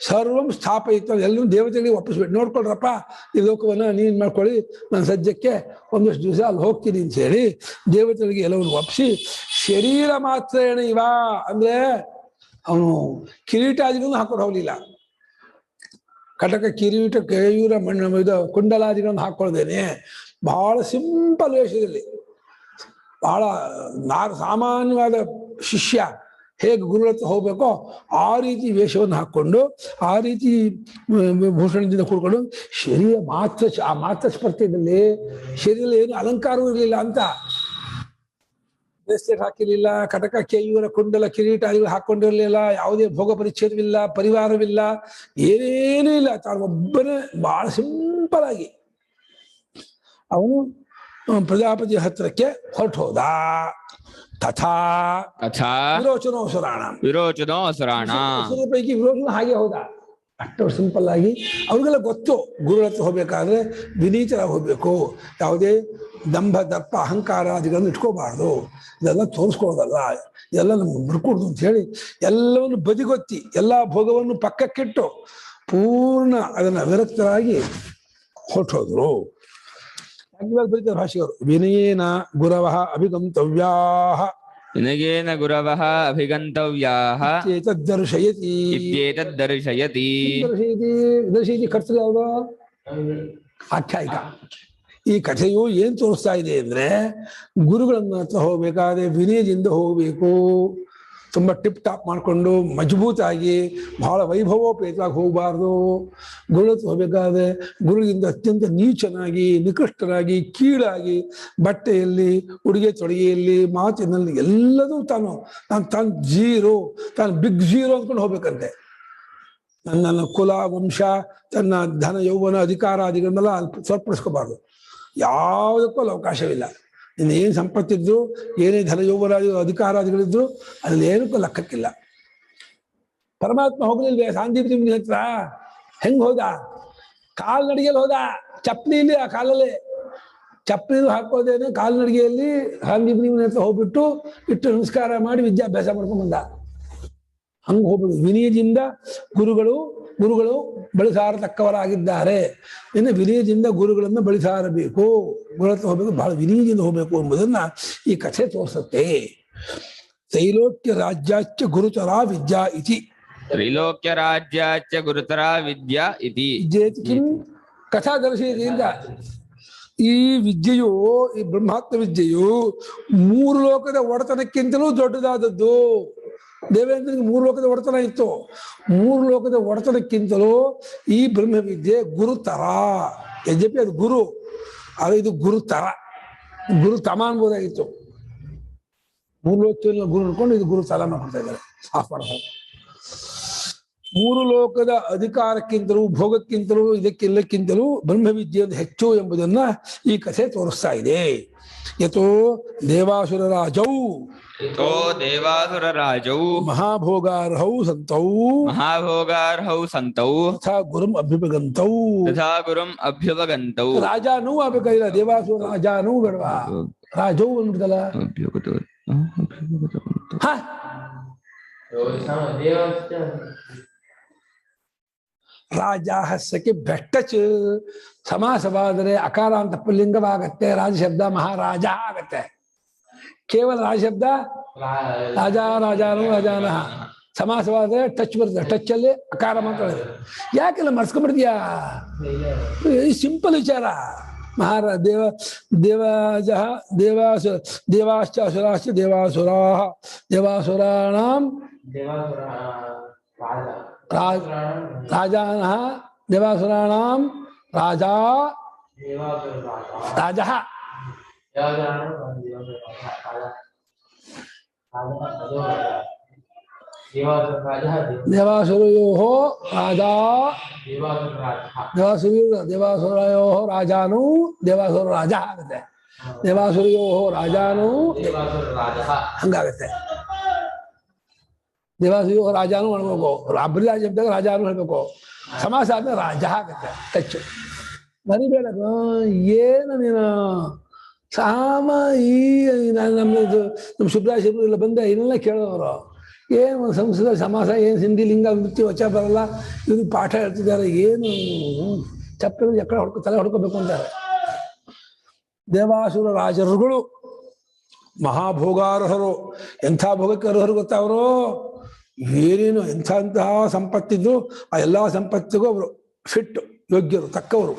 ಸರ್ವಂ ಸ್ಥಾಪಯಿತ ಎಲ್ಲರೂ ದೇವತೆಗಳಿಗೆ ಒಪ್ಪಿಸ್ಬಿಟ್ಟು, ನೋಡ್ಕೊಳ್ರಪ್ಪ ಈ ಲೋಕವನ್ನು ನೀನು ಮಾಡ್ಕೊಳ್ಳಿ, ನಾನು ಸದ್ಯಕ್ಕೆ ಒಂದಷ್ಟು ದಿವಸ ಅಲ್ಲಿ ಹೋಗ್ತೀನಿ ಅಂತ ಹೇಳಿ ದೇವತೆಗಳಿಗೆ ಎಲ್ಲವನ್ನು ಒಪ್ಪಿಸಿ ಶರೀರ ಮಾತ್ರೇಣ ಇವ ಅಂದ್ರೆ ಅವನು ಕಿರೀಟಾದಿಗಳನ್ನು ಹಾಕೊಂಡು ಹೋಗ್ಲಿಲ್ಲ. ಕಟಕ ಕಿರೀಟ ಕೇಯೂರ ಮಣ್ಣು ಇದು ಕುಂಡಲಾದಿಗಳನ್ನು ಹಾಕೊಳ್ದೇನೆ ಬಹಳ ಸಿಂಪಲ್ ವೇಷದಲ್ಲಿ, ಬಹಳ ಸಾಮಾನ್ಯವಾದ ಶಿಷ್ಯ ಹೇಗೆ ಗುರುಗಳ ಹತ್ರ ಹೋಗ್ಬೇಕೋ ಆ ರೀತಿ ವೇಷವನ್ನು ಹಾಕ್ಕೊಂಡು ಆ ರೀತಿ ಭೂಷಣದಿಂದ ಕೂಡ್ಕೊಂಡು ಶರೀರ ಮಾತ್ರ ಆ ಮಾತ್ರ ಸ್ಪರ್ಧೆಯಲ್ಲಿ ಶರೀರದಲ್ಲಿ ಏನು ಅಲಂಕಾರವೂ ಇರಲಿಲ್ಲ ಅಂತ. ಬ್ರೇಸ್ಲೆಟ್ ಹಾಕಿರ್ಲಿಲ್ಲ, ಕಟಕ ಕೇಯೂರ ಕುಂಡಲ ಕಿರೀಟಾದಿಗಳು ಹಾಕೊಂಡಿರ್ಲಿಲ್ಲ, ಯಾವುದೇ ಭೋಗ ಪರಿಚ್ಛೇದವಿಲ್ಲ, ಪರಿವಾರವಿಲ್ಲ, ಏನೇನೂ ಇಲ್ಲ. ತಾನು ಒಬ್ಬನೇ ಬಹಳ ಸಿಂಪಲ್ ಆಗಿ ಅವನು ಪ್ರಜಾಪತಿ ಹತ್ರಕ್ಕೆ ಹೊರಟು ಹೋದ. ತಥಾ
ತಥಾ
ವಿರೋಚನೋ ಸುರಾಣ
ವಿರೋಚನೋ ಸುರಾಣ
ಪೈಕಿ ವಿರೋಚನ ಹಾಗೆ ಹೋದ. ಅಷ್ಟು ಸಿಂಪಲ್ ಆಗಿ ಅವ್ರಿಗೆಲ್ಲ ಗೊತ್ತು, ಗುರುಗಳ ಹತ್ರ ಹೋಗ್ಬೇಕಾದ್ರೆ ವಿನೀತರಾಗಿ ಹೋಗ್ಬೇಕು, ಯಾವುದೇ ದಂಭ ದರ್ಪ ಅಹಂಕಾರಾದಿಗಳನ್ನು ಇಟ್ಕೋಬಾರ್ದು, ಇದೆಲ್ಲ ತೋರಿಸ್ಕೊಳ್ಳೋದಲ್ಲ, ಇದೆಲ್ಲ ನಮ್ಗೆ ಬಿಡ್ಕೊಡ್ದು ಅಂತ ಹೇಳಿ ಎಲ್ಲವನ್ನು ಬದಿಗೊತ್ತಿ ಎಲ್ಲ ಭೋಗವನ್ನು ಪಕ್ಕಕ್ಕಿಟ್ಟು ಪೂರ್ಣ ಅದನ್ನ ವಿರಕ್ತರಾಗಿ ಹೊರಟೋದ್ರು. ಬರೀತಾರೆ ಭಾಷೆಯವರು, ವಿನಯೇನ ಗುರವಃ ಅಭಿಗಂತವ್ಯಾಃ
ವಿನಯೇನ ಗುರವಃ ಅಭಿಗಂತವ್ಯಾಃ
ಇತ್ಯೇತದ್ದರ್ಶಯತಿ.
ಇತ್ಯೇತದ್ದರ್ಶಯತಿ.
ದರ್ಶಯತಿ ಕರ್ತೃ ಯಾವುದು? ಆಖ್ಯಾಯಿಕ. ಈ ಕಥೆಯು ಏನ್ ತೋರಿಸ್ತಾ ಇದೆ ಅಂದ್ರೆ ಗುರುಗಳನ್ನ ಹತ್ರ ಹೋಗ್ಬೇಕಾದ್ರೆ ವಿನಯದಿಂದ ಹೋಗ್ಬೇಕು. ತುಂಬಾ ಟಿಪ್ ಟಾಪ್ ಮಾಡ್ಕೊಂಡು ಮಜಬೂತಾಗಿ ಬಹಳ ವೈಭವೋಪೇತವಾಗಿ ಹೋಗಬಾರ್ದು. ಗುರುಗಳ ಹತ್ರ ಹೋಗ್ಬೇಕಾದ್ರೆ ಗುರುಗಳಿಂದ ಅತ್ಯಂತ ನೀಚನಾಗಿ, ನಿಕೃಷ್ಟನಾಗಿ, ಕೀಳಾಗಿ, ಬಟ್ಟೆಯಲ್ಲಿ, ಉಡುಗೆ ತೊಡುಗೆಯಲ್ಲಿ, ಮಾತಿನಲ್ಲಿ ಎಲ್ಲದೂ ತಾನು ಜೀರೋ, ತಾನು ಬಿಗ್ ಜೀರೋ ಅಂದ್ಕೊಂಡು ಹೋಗ್ಬೇಕಂತೆ. ನನ್ನ ಕುಲ ವಂಶ, ತನ್ನ ಧನ ಯೌವನ ಅಧಿಕಾರಾದಿಗಳನ್ನೆಲ್ಲ ಸರಿಪಡಿಸ್ಕೋಬಾರ್ದು. ಯಾವುದಕ್ಕೂ ಅಲ್ಲಿ ಅವಕಾಶವಿಲ್ಲ. ಇನ್ನು ಏನು ಸಂಪತ್ತಿದ್ರು, ಏನೇ ಧನ ಯೌವನಾದಿ ಅಧಿಕಾರಾದಿಗಳಿದ್ರು ಅದ್ರಲ್ಲಿ ಏನಕ್ಕೂ ಲೆಕ್ಕಕ್ಕಿಲ್ಲ. ಪರಮಾತ್ಮ ಹೋಗ್ಲಿಲ್ವೇ ಸಾಂದೀಪ್ ನಿಮ್ನ ಹತ್ರ? ಹೆಂಗ್ ಹೋದ? ಕಾಲ್ನಡಿಗೆಯಲ್ಲಿ ಹೋದ, ಚಪ್ಪಲಿಲಿ, ಆ ಕಾಲಲ್ಲಿ ಚಪ್ಪಲಿ ಹಾಕೋದೇನೆ ಕಾಲ್ನಡಿಗೆಯಲ್ಲಿ ಸಾಂದೀಪ್ ನಿಮ್ನ ಹತ್ರ ಹೋಗ್ಬಿಟ್ಟು ಇಟ್ಟು ನಮಸ್ಕಾರ ಮಾಡಿ ವಿದ್ಯಾಭ್ಯಾಸ ಮಾಡ್ಕೊಂಡ್ ಬಂದ. ಹಂಗ ಹೋಗ್ಬಿಡು ವಿನಯದಿಂದ ಗುರುಗಳು ಬಳಸಾರತಕ್ಕವರಾಗಿದ್ದಾರೆ. ಇನ್ನು ವಿನಯದಿಂದ ಗುರುಗಳನ್ನು ಬಳಸಾರಬೇಕು, ಗುರುಗಳ ಹತ್ರ ಹೋಗ್ಬೇಕು, ಬಹಳ ವಿನಯದಿಂದ ಹೋಗ್ಬೇಕು ಎಂಬುದನ್ನ ಈ ಕಥೆ ತೋರಿಸುತ್ತೆ. ತ್ರೈಲೋಕ್ಯ ರಾಜ್ಯಾಚ್ಯ ಗುರುತರ ವಿದ್ಯಾ ಇತಿ.
ತ್ರೈಲೋಕ್ಯ ರಾಜ್ಯಾಚ್ಯ ಗುರುತರ ವಿದ್ಯಾ ಇತಿ.
ಕಿಂ ಕಥಾ ದರ್ಶನದಿಂದ ಈ ವಿದ್ಯೆಯು, ಈ ಬ್ರಹ್ಮಾತ್ಮ ವಿದ್ಯೆಯು 3 ಲೋಕದ ಒಡೆತನಕ್ಕಿಂತಲೂ ದೊಡ್ಡದಾದದ್ದು. ದೇವೇಂದ್ರನಿಗೆ 3 ಲೋಕದ ಒಡೆತನ ಇತ್ತು. 3 ಲೋಕದ ಒಡೆತನಕ್ಕಿಂತಲೂ ಈ ಬ್ರಹ್ಮವಿದ್ಯೆ ಗುರುತರ. ಯದ್ಯಪಿ ಅದು ಗುರು, ಅದು ಇದು ಗುರುತರ, ಗುರುತಮ ಅನ್ಬೋದಾಗಿತ್ತು. 3 ಲೋಕದಲ್ಲಿ ಗುರು ಅನ್ಕೊಂಡು ಇದು ಗುರುತರ ಮಾಡ್ತಾ ಇದ್ದಾರೆ. ಆಫ್ ಮಾಡ್ತಾರೆ. 3 ಲೋಕದ ಅಧಿಕಾರಕ್ಕಿಂತಲೂ, ಭೋಗಕ್ಕಿಂತಲೂ, ಇದಕ್ಕೆಲ್ಲಕ್ಕಿಂತಲೂ ಬ್ರಹ್ಮವಿದ್ಯೆಯನ್ನು ಹೆಚ್ಚು ಎಂಬುದನ್ನ ಈ ಕಥೆ ತೋರಿಸ್ತಾ ಇದೆ. ಯಥೋ ದೇವಾಸುರರಾಜೌ ಮಹಾಭೋಗಾರ್ಹೌ ಸಂತೌ ತಥಾ ಗುರುಂ ಅಭ್ಯುಪಗಂತೌ. ರಾಜಾನೂ ಆಗ್ಬೇಕಾಗಿಲ್ಲ, ದೇವಾಸುರ ರಾಜಾನೂ ಬೇಡವಾ? ರಾಜೌ ಅಂದ್ಬಿಡ್ತಲ್ಲ. ರಾಜ ಹಸ್ಸಕ್ಕೆ ಬೆಟ್ಟಚ್ ಸಮಾಸವಾದರೆ ಅಕಾರ ಅಂತ ಪುಲ್ಲಿಂಗವಾಗತ್ತೆ. ರಾಜಶಬ್ದ ಮಹಾರಾಜ ಆಗತ್ತೆ. ಕೇವಲ ರಾಜಶಬ್ದ ರಾಜ ರಾಜಾನು ರಾಜಾನಃ ಸಮಾಸವಾದ್ರೆ ಟಚ್ ಬರ್ತದೆ, ಟಚ್ ಅಲ್ಲಿ ಅಕಾರ ಮಾತ್ರ. ಯಾಕೆಲ್ಲ ಮರ್ಸ್ಕೊಂಡ್ಬಿಡ್ತೀಯಾ? ಸಿಂಪಲ್ ವಿಚಾರ. ದೇವಾಜ ದೇವಾಶ್ಚ ಅಸುರಾಶ್ಚ ದೇವಾಸುರಾ ದೇವಾಸುರಾಣಾಂ ರಾಜಾನಃ ದೇವಾಸುರಾಣಾಂ ರಾಜಾ ರಾಜಃ ದೇವಾಸುರಯೋಃ ರಾಜಾ ದೇವಾಸುರಯೋಃ ರಾಜಾನು ದೇವಾಸುರ ರಾಜ ಆಗುತ್ತೆ. ದೇವಾಸುರಯೋಃ ರಾಜಾನು ಹಂಗಾಗುತ್ತೆ. ದೇವಾಸುರಯೋಃ ರಾಜಾನು ಅನ್ಬೇಕು, ಅಬ್ರಿಲಾಜ್ ಇದ್ದಾಗ ರಾಜಾನು ಹೇಳ್ಬೇಕು. ಸಮಾಸ ಆದ್ಮೇಲೆ ರಾಜ ಆಗುತ್ತೆ. ಟಚ್ಚು ಮರಿಬೇಡ. ಏನು ನೀನು ಸಾಮ ಈ ನಮ್ಮದು ನಮ್ಮ ಸುಬ್ರಾಶಿಬ್ರು ಇಲ್ಲ ಬಂದೆ ಇನ್ನೆಲ್ಲ ಕೇಳೋರು, ಏನು ಸಂಸ್ಕೃತ ಸಮಾಸ, ಏನು ಹಿಂದಿ ಲಿಂಗ ವೃತ್ತಿ ವಚ ಬರಲ್ಲ, ಇವರು ಪಾಠ ಹೇಳ್ತಿದ್ದಾರೆ, ಏನು ಚಪ್ಪಲಿ ಎಕ್ಕಡ ತಲೆ ಹೊಡ್ಕೋಬೇಕು ಅಂತಾರೆ. ದೇವಾಸುರ ರಾಜರುಗಳು ಮಹಾಭೋಗಾರ್ಹರು. ಎಂಥ ಭೋಗಕ್ಕೆ ಅರ್ಹರು ಗೊತ್ತಾ ಅವರು? ಏನೇನು ಎಂತಹ ಸಂಪತ್ತಿದ್ರು ಆ ಎಲ್ಲ ಸಂಪತ್ತಿಗೂ ಅವರು ಫಿಟ್, ಯೋಗ್ಯರು, ತಕ್ಕವರು.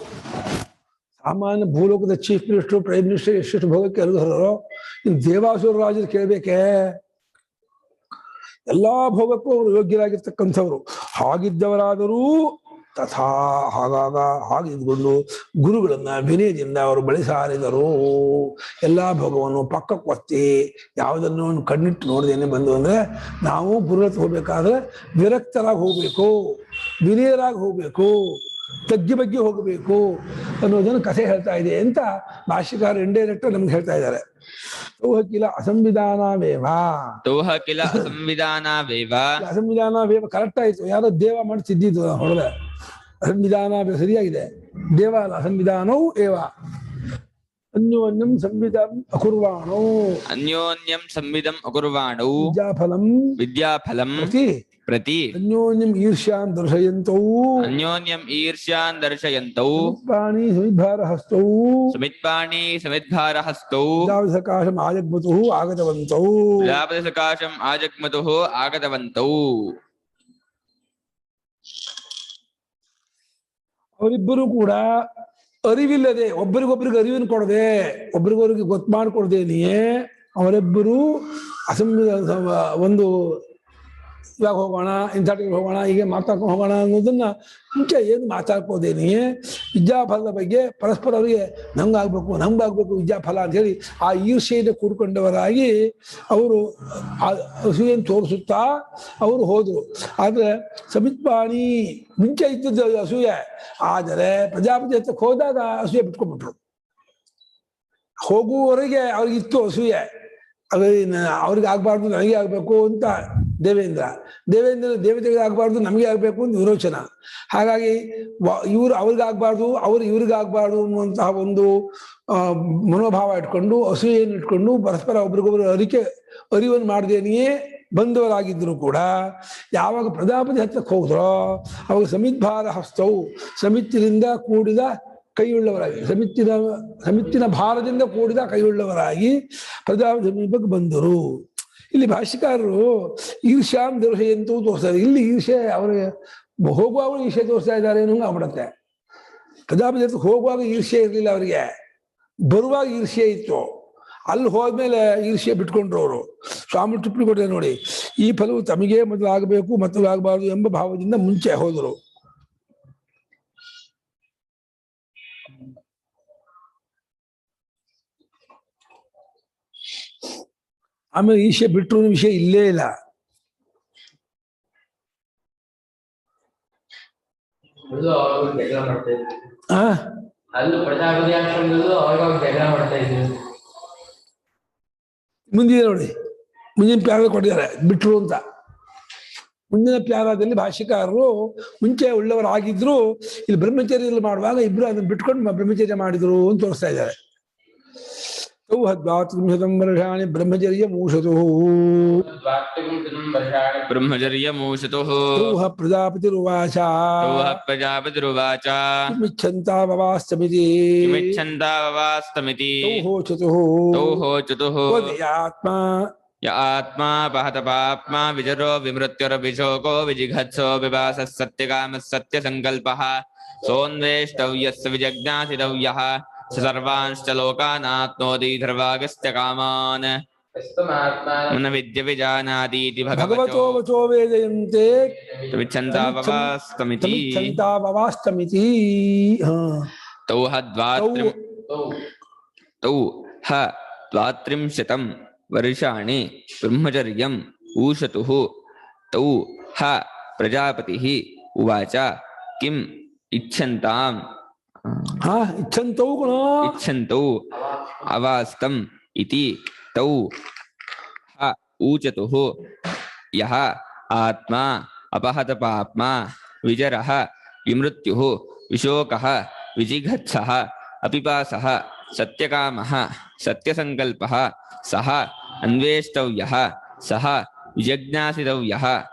ಸಾಮಾನ್ಯ ಭೂಲೋಕದ ಚೀಫ್ ಮಿನಿಸ್ಟರ್, ಪ್ರೈಮ್ ಮಿನಿಸ್ಟರ್ ಎಷ್ಟೆಷ್ಟು ಭೋಗಕ್ಕೆ ಅರ್ಹರು. ಇನ್ನು ದೇವಾಸುರ ರಾಜರು ಕೇಳಬೇಕೆ? ಎಲ್ಲಾ ಭೋಗಕ್ಕೂ ಅವರು ಯೋಗ್ಯರಾಗಿರ್ತಕ್ಕಂಥವ್ರು. ಹಾಗಿದ್ದವರಾದರೂ ತಥಾ ಹಾಗಿದ್ಕೊಂಡು ಗುರುಗಳನ್ನ ವಿನಯದಿಂದ ಅವರು ಬೆಳೆಸಾರಿದರು. ಎಲ್ಲಾ ಭೋಗವನ್ನು ಪಕ್ಕಕ್ಕೆ ಒತ್ತಿ ಯಾವುದನ್ನು ಕಣ್ಣಿಟ್ಟು ನೋಡ್ದೇನೆ ಬಂದು ಅಂದ್ರೆ ನಾವು ಗುರು ಹತ್ರ ಹೋಗ್ಬೇಕಾದ್ರೆ ವಿರಕ್ತರಾಗಿ ಹೋಗ್ಬೇಕು, ವಿನಯರಾಗಿ ಹೋಗ್ಬೇಕು, ತಗ್ಗಿ ಬಗ್ಗೆ ಹೋಗಬೇಕು ಅನ್ನೋದನ್ನು ಕಥೆ ಹೇಳ್ತಾ ಇದೆ ಅಂತ ಭಾಷ್ಯಕಾರ ಇಂಡೈರೆಕ್ಟ್ ನಮ್ಗೆ ಹೇಳ್ತಾ ಇದ್ದಾರೆ. ತೌಹಕಿಲ ಅಸಂವಿಧಾನವೇವ,
ತೌಹಕಿಲ ಅಸಂವಿಧಾನವೇವ,
ಅಸಂವಿಧಾನವೇವ ಕರೆಕ್ಟ್ ಆಯ್ತು. ಯಾರೋ ದೇವ ಮಾಡ್ತಿದ್ದಿದ್ದು ಹೊಡೆದ ಅಸಂವಿಧಾನ ಸರಿಯಾಗಿದೆ. ದೇವ ಅಲ್ಲ, ಅಸಂವಿಧಾನವು ಏವ. ಅನ್ಯೋನ್ಯಂ ಸಂವಿಧಾನ ಅಕುರ್ವಾಣೋ,
ಅನ್ಯೋನ್ಯಂ ಸಂವಿಧಂ ಅಕುರ್ವಾಣೌ ವಿದ್ಯಾಫಲಂ ಪ್ರತಿ
ಅನ್ಯೋನ್ಯಂ ಈರ್ಷ್ಯಾನ್ ದರ್ಶಯಂತೌ,
ಅನ್ಯೋನ್ಯಂ ಈರ್ಷ್ಯಾನ್ ದರ್ಶಯಂತೌ,
ಪಾಣಿ ಸಮಿದ್ಭಾರಹಸ್ತೌ,
ಸಮಿತ್ಪಾಣಿ ಸಮಿದ್ಭಾರಹಸ್ತೌ,
ಸಕಾಶಂ ಆಜಗ್ಮತುಃ ಆಗತವಂತೌ,
ಸಕಾಶಂ ಆಜಗ್ಮತುಃ ಆಗತವಂತೌ.
ಅವರಿಬ್ಬರು ಕೂಡ ಅರಿವಿಲ್ಲದೆ, ಒಬ್ಬರಿಗೊಬ್ಬರಿಗೆ ಅರಿವನ್ನು ಕೊಡದೆ, ಒಬ್ರಿಗೊಬ್ರಿಗೆ ಗೊತ್ತು ಮಾಡಿಕೊಡ್ದೇನೆಯೇ ಅವರಿಬ್ಬರು ಒಂದು ಇವಾಗ ಹೋಗೋಣ, ಇಂಥ ಹೋಗೋಣ, ಹೀಗೆ ಮಾತಾಡ್ಕೊಂಡು ಹೋಗೋಣ ಅನ್ನೋದನ್ನ ಮುಂಚೆ ಏನು ಮಾತಾಡ್ಕೋದೇನೆಯೇ ವಿದ್ಯಾಫಲದ ಬಗ್ಗೆ ಪರಸ್ಪರ ಅವರಿಗೆ ನಮ್ಗಾಗ್ಬೇಕು ವಿದ್ಯಾಫಲ ಅಂತ ಹೇಳಿ ಆ ಈರ್ಷೆಯಿಂದ ಕೂಡ್ಕೊಂಡವರಾಗಿ ಅವರು ಅಸೂಯೆಯನ್ನು ತೋರಿಸುತ್ತಾ ಅವರು ಹೋದ್ರು. ಆದ್ರೆ ಸಮಿತ್ಪಾಣಿ ಮುಂಚೆ ಇದ್ದದ್ದು ಅಸೂಯೆ, ಆದರೆ ಪ್ರಜಾಪತಿ ಹತ್ರಕ್ಕೆ ಹೋದಾಗ ಅಸೂಯೆ ಬಿಟ್ಕೊಂಡ್ಬಿಟ್ರು. ಹೋಗುವವರೆಗೆ ಅವ್ರಿಗಿತ್ತು ಅಸೂಯೆ, ಅವ್ರಿಗೆ ಆಗ್ಬಾರ್ದು ನನಗೆ ಆಗ್ಬೇಕು ಅಂತ ದೇವೇಂದ್ರ ದೇವತೆಗೆ ಆಗ್ಬಾರ್ದು ನಮಗೆ ಆಗ್ಬೇಕು ಅಂತ ವಿರೋಚನ. ಹಾಗಾಗಿ ಇವ್ರು ಅವ್ರಿಗಾಗ್ಬಾರ್ದು, ಅವ್ರು ಇವ್ರಿಗಾಗ್ಬಾರ್ದು ಅನ್ನುವಂತಹ ಒಂದು ಮನೋಭಾವ ಇಟ್ಕೊಂಡು, ಅಸೂಯೆಯನ್ನು ಇಟ್ಕೊಂಡು ಪರಸ್ಪರ ಒಬ್ರಿಗೊಬ್ರು ಅರಿವನ್ನು ಮಾಡದೇನೆಯೇ ಬಂದವರಾಗಿದ್ರು ಕೂಡ ಯಾವಾಗ ಪ್ರಜಾಪತಿ ಹತ್ರಕ್ಕೆ ಹೋದ್ರೋ ಅವಾಗ ಸಮಿದ್ಭಾರ ಹಸ್ತವು, ಸಮಿತ್ತಿನಿಂದ ಕೂಡಿದ ಕೈಯುಳ್ಳವರಾಗಿ, ಸಮಿತ್ತಿನ ಭಾರದಿಂದ ಕೂಡಿದ ಕೈಯುಳ್ಳವರಾಗಿ ಪ್ರಜಾಪತಿ ಸಮೀಪಕ್ಕೆ ಬಂದರು. ಇಲ್ಲಿ ಭಾಷ್ಯಕಾರರು ಈರ್ಷ್ಯಾಂ ದರ್ಶಯಂತೂ ತೋರಿಸ್ತಾರೆ. ಇಲ್ಲಿ ಈರ್ಷೆ ಅವರಿಗೆ ಹೋಗುವಾಗ ಈರ್ಷೆ ತೋರಿಸ್ತಾ ಇದ್ದಾರೆ ಅನ್ನೋ ಆಗ್ಬಿಡತ್ತೆ. ಪ್ರಜಾಪತಿ ಹತ್ರ ಹೋಗುವಾಗ ಈರ್ಷೆ ಇರಲಿಲ್ಲ ಅವರಿಗೆ, ಬರುವಾಗ ಈರ್ಷೆ ಇತ್ತು. ಅಲ್ಲಿ ಹೋದ್ಮೇಲೆ ಈರ್ಷೆ ಬಿಟ್ಕೊಂಡ್ರು ಅವರು. ಸ್ವಾಮಿ ಟಿಪ್ಪಣಿ ಕೊಟ್ಟರೆ ನೋಡಿ, ಈ ಫಲವು ತಮಗೆ ಮೊದಲು ಆಗಬೇಕು ಮೊದಲು ಆಗಬಾರ್ದು ಎಂಬ ಭಾವದಿಂದ ಮುಂಚೆ ಹೋದರು. ಆಮೇಲೆ ಈಶೆ ಬಿಟ್ಟರು ವಿಷಯ ಇಲ್ಲೇ ಇಲ್ಲ. ಮುಂದಿನ ನೋಡಿ, ಮುಂದಿನ ಪ್ಯಾರ ಕೊಟ್ಟಿದ್ದಾರೆ ಬಿಟ್ರು ಅಂತ. ಮುಂದಿನ ಪ್ಯಾರದಲ್ಲಿ ಭಾಷ್ಯಕಾರರು ಮುಂಚೆ ಉಳ್ಳವರಾಗಿದ್ರು, ಇಲ್ಲಿ ಬ್ರಹ್ಮಚರ್ಯದಲ್ಲಿ ಮಾಡುವಾಗ ಇಬ್ರು ಅದನ್ನ ಬಿಟ್ಕೊಂಡು ಬ್ರಹ್ಮಚರ್ಯ ಮಾಡಿದ್ರು ಅಂತ ತೋರಿಸ್ತಾ ಇದ್ದಾರೆ. ವರ್ಷಾಣಿ ಬ್ರಹ್ಮಚರ್ಯ ಮೂಷತುಃ ಪ್ರಜಾಪತಿರುವಾಚ ಮಿಚ್ಛಂತಾವವಾಸ್ತಮಿತಿ
ಮಿಚ್ಛಂತಾವವಾಸ್ತಮಿತಿ
ತೌಹೋಚತುಃ
ತೌಹೋಚತುಃ
ಆತ್ಮ
ಯ ಆತ್ಮಾ ಪಹತ ಪಾಪ್ಮಾ ವಿಜರೋ ವಿಮೃತ್ಯುರ್ವಿಶೋಕೋ ವಿಜಿಘತ್ಸೋ ವಿಭಾಸಃ ಸತ್ಯಕಾಮಃ ಸತ್ಯಸಂಕಲ್ಪಃ ಸೋನ್ವೇಷ್ಟವ್ಯಸ್ಸ ವಿಜಜ್ಞಾಸಿತವ್ಯಃ ಸ ಸರ್ವಾಂಶ್ಚ ಲೋಕಾನಾಪ್ನೋತಿ ಧರ್ವಾಗಸ್ತ್ಯ ಕಾಮಾನ್ ನ ವಿದ್ಯ ವಿಜಾನಾತೀತಿ
ಭಗವತೋ ವಚೋ ವೇದಯಂತೆ
ವಿಚ್ಛಂತಾವವಾಸ್ತಮಿತಿ
ತಮಿಚ್ಛಂತಾವವಾಸ್ತಮಿತಿ.
ತೌ ಹ ದ್ವಾತ್ರಿಂ ತೌ ಹ ದ್ವಾತ್ರಿಂಶತಂ ವರ್ಷಾಣಿ ಬ್ರಹ್ಮಚರ್ಯಂ ಊಷತುಃ ತೌ ಹ ಪ್ರಜಾಪತಿಃ ಉವಾಚ ಕಿಂ ಇಚ್ಛಂತಾಂ
ಇಚ್ಛಂತೌ ಗುಣ
ಇಚ್ಛಂತೌ ಅವಾಸ್ತಂ ಇತಿ ತೌ ಹ ಊಚತುಃ ಯಃ ಆತ್ಮಾ ಅಪಹತ ಪಾಪ್ಮಾ ವಿಜರಃ ವಿಮೃತ್ಯುಃ ವಿಶೋಕಃ ವಿಜಿಘತ್ಸಃ ಅಪಿಪಾಸಃ ಸತ್ಯಕಾಮಃ ಸತ್ಯಸಂಕಲ್ಪಃ ಸಹ ಅನ್ವೇಷ್ಟವ್ಯಃ ಸಹ ವಿಜಜ್ಞಾಸಿತವ್ಯಃ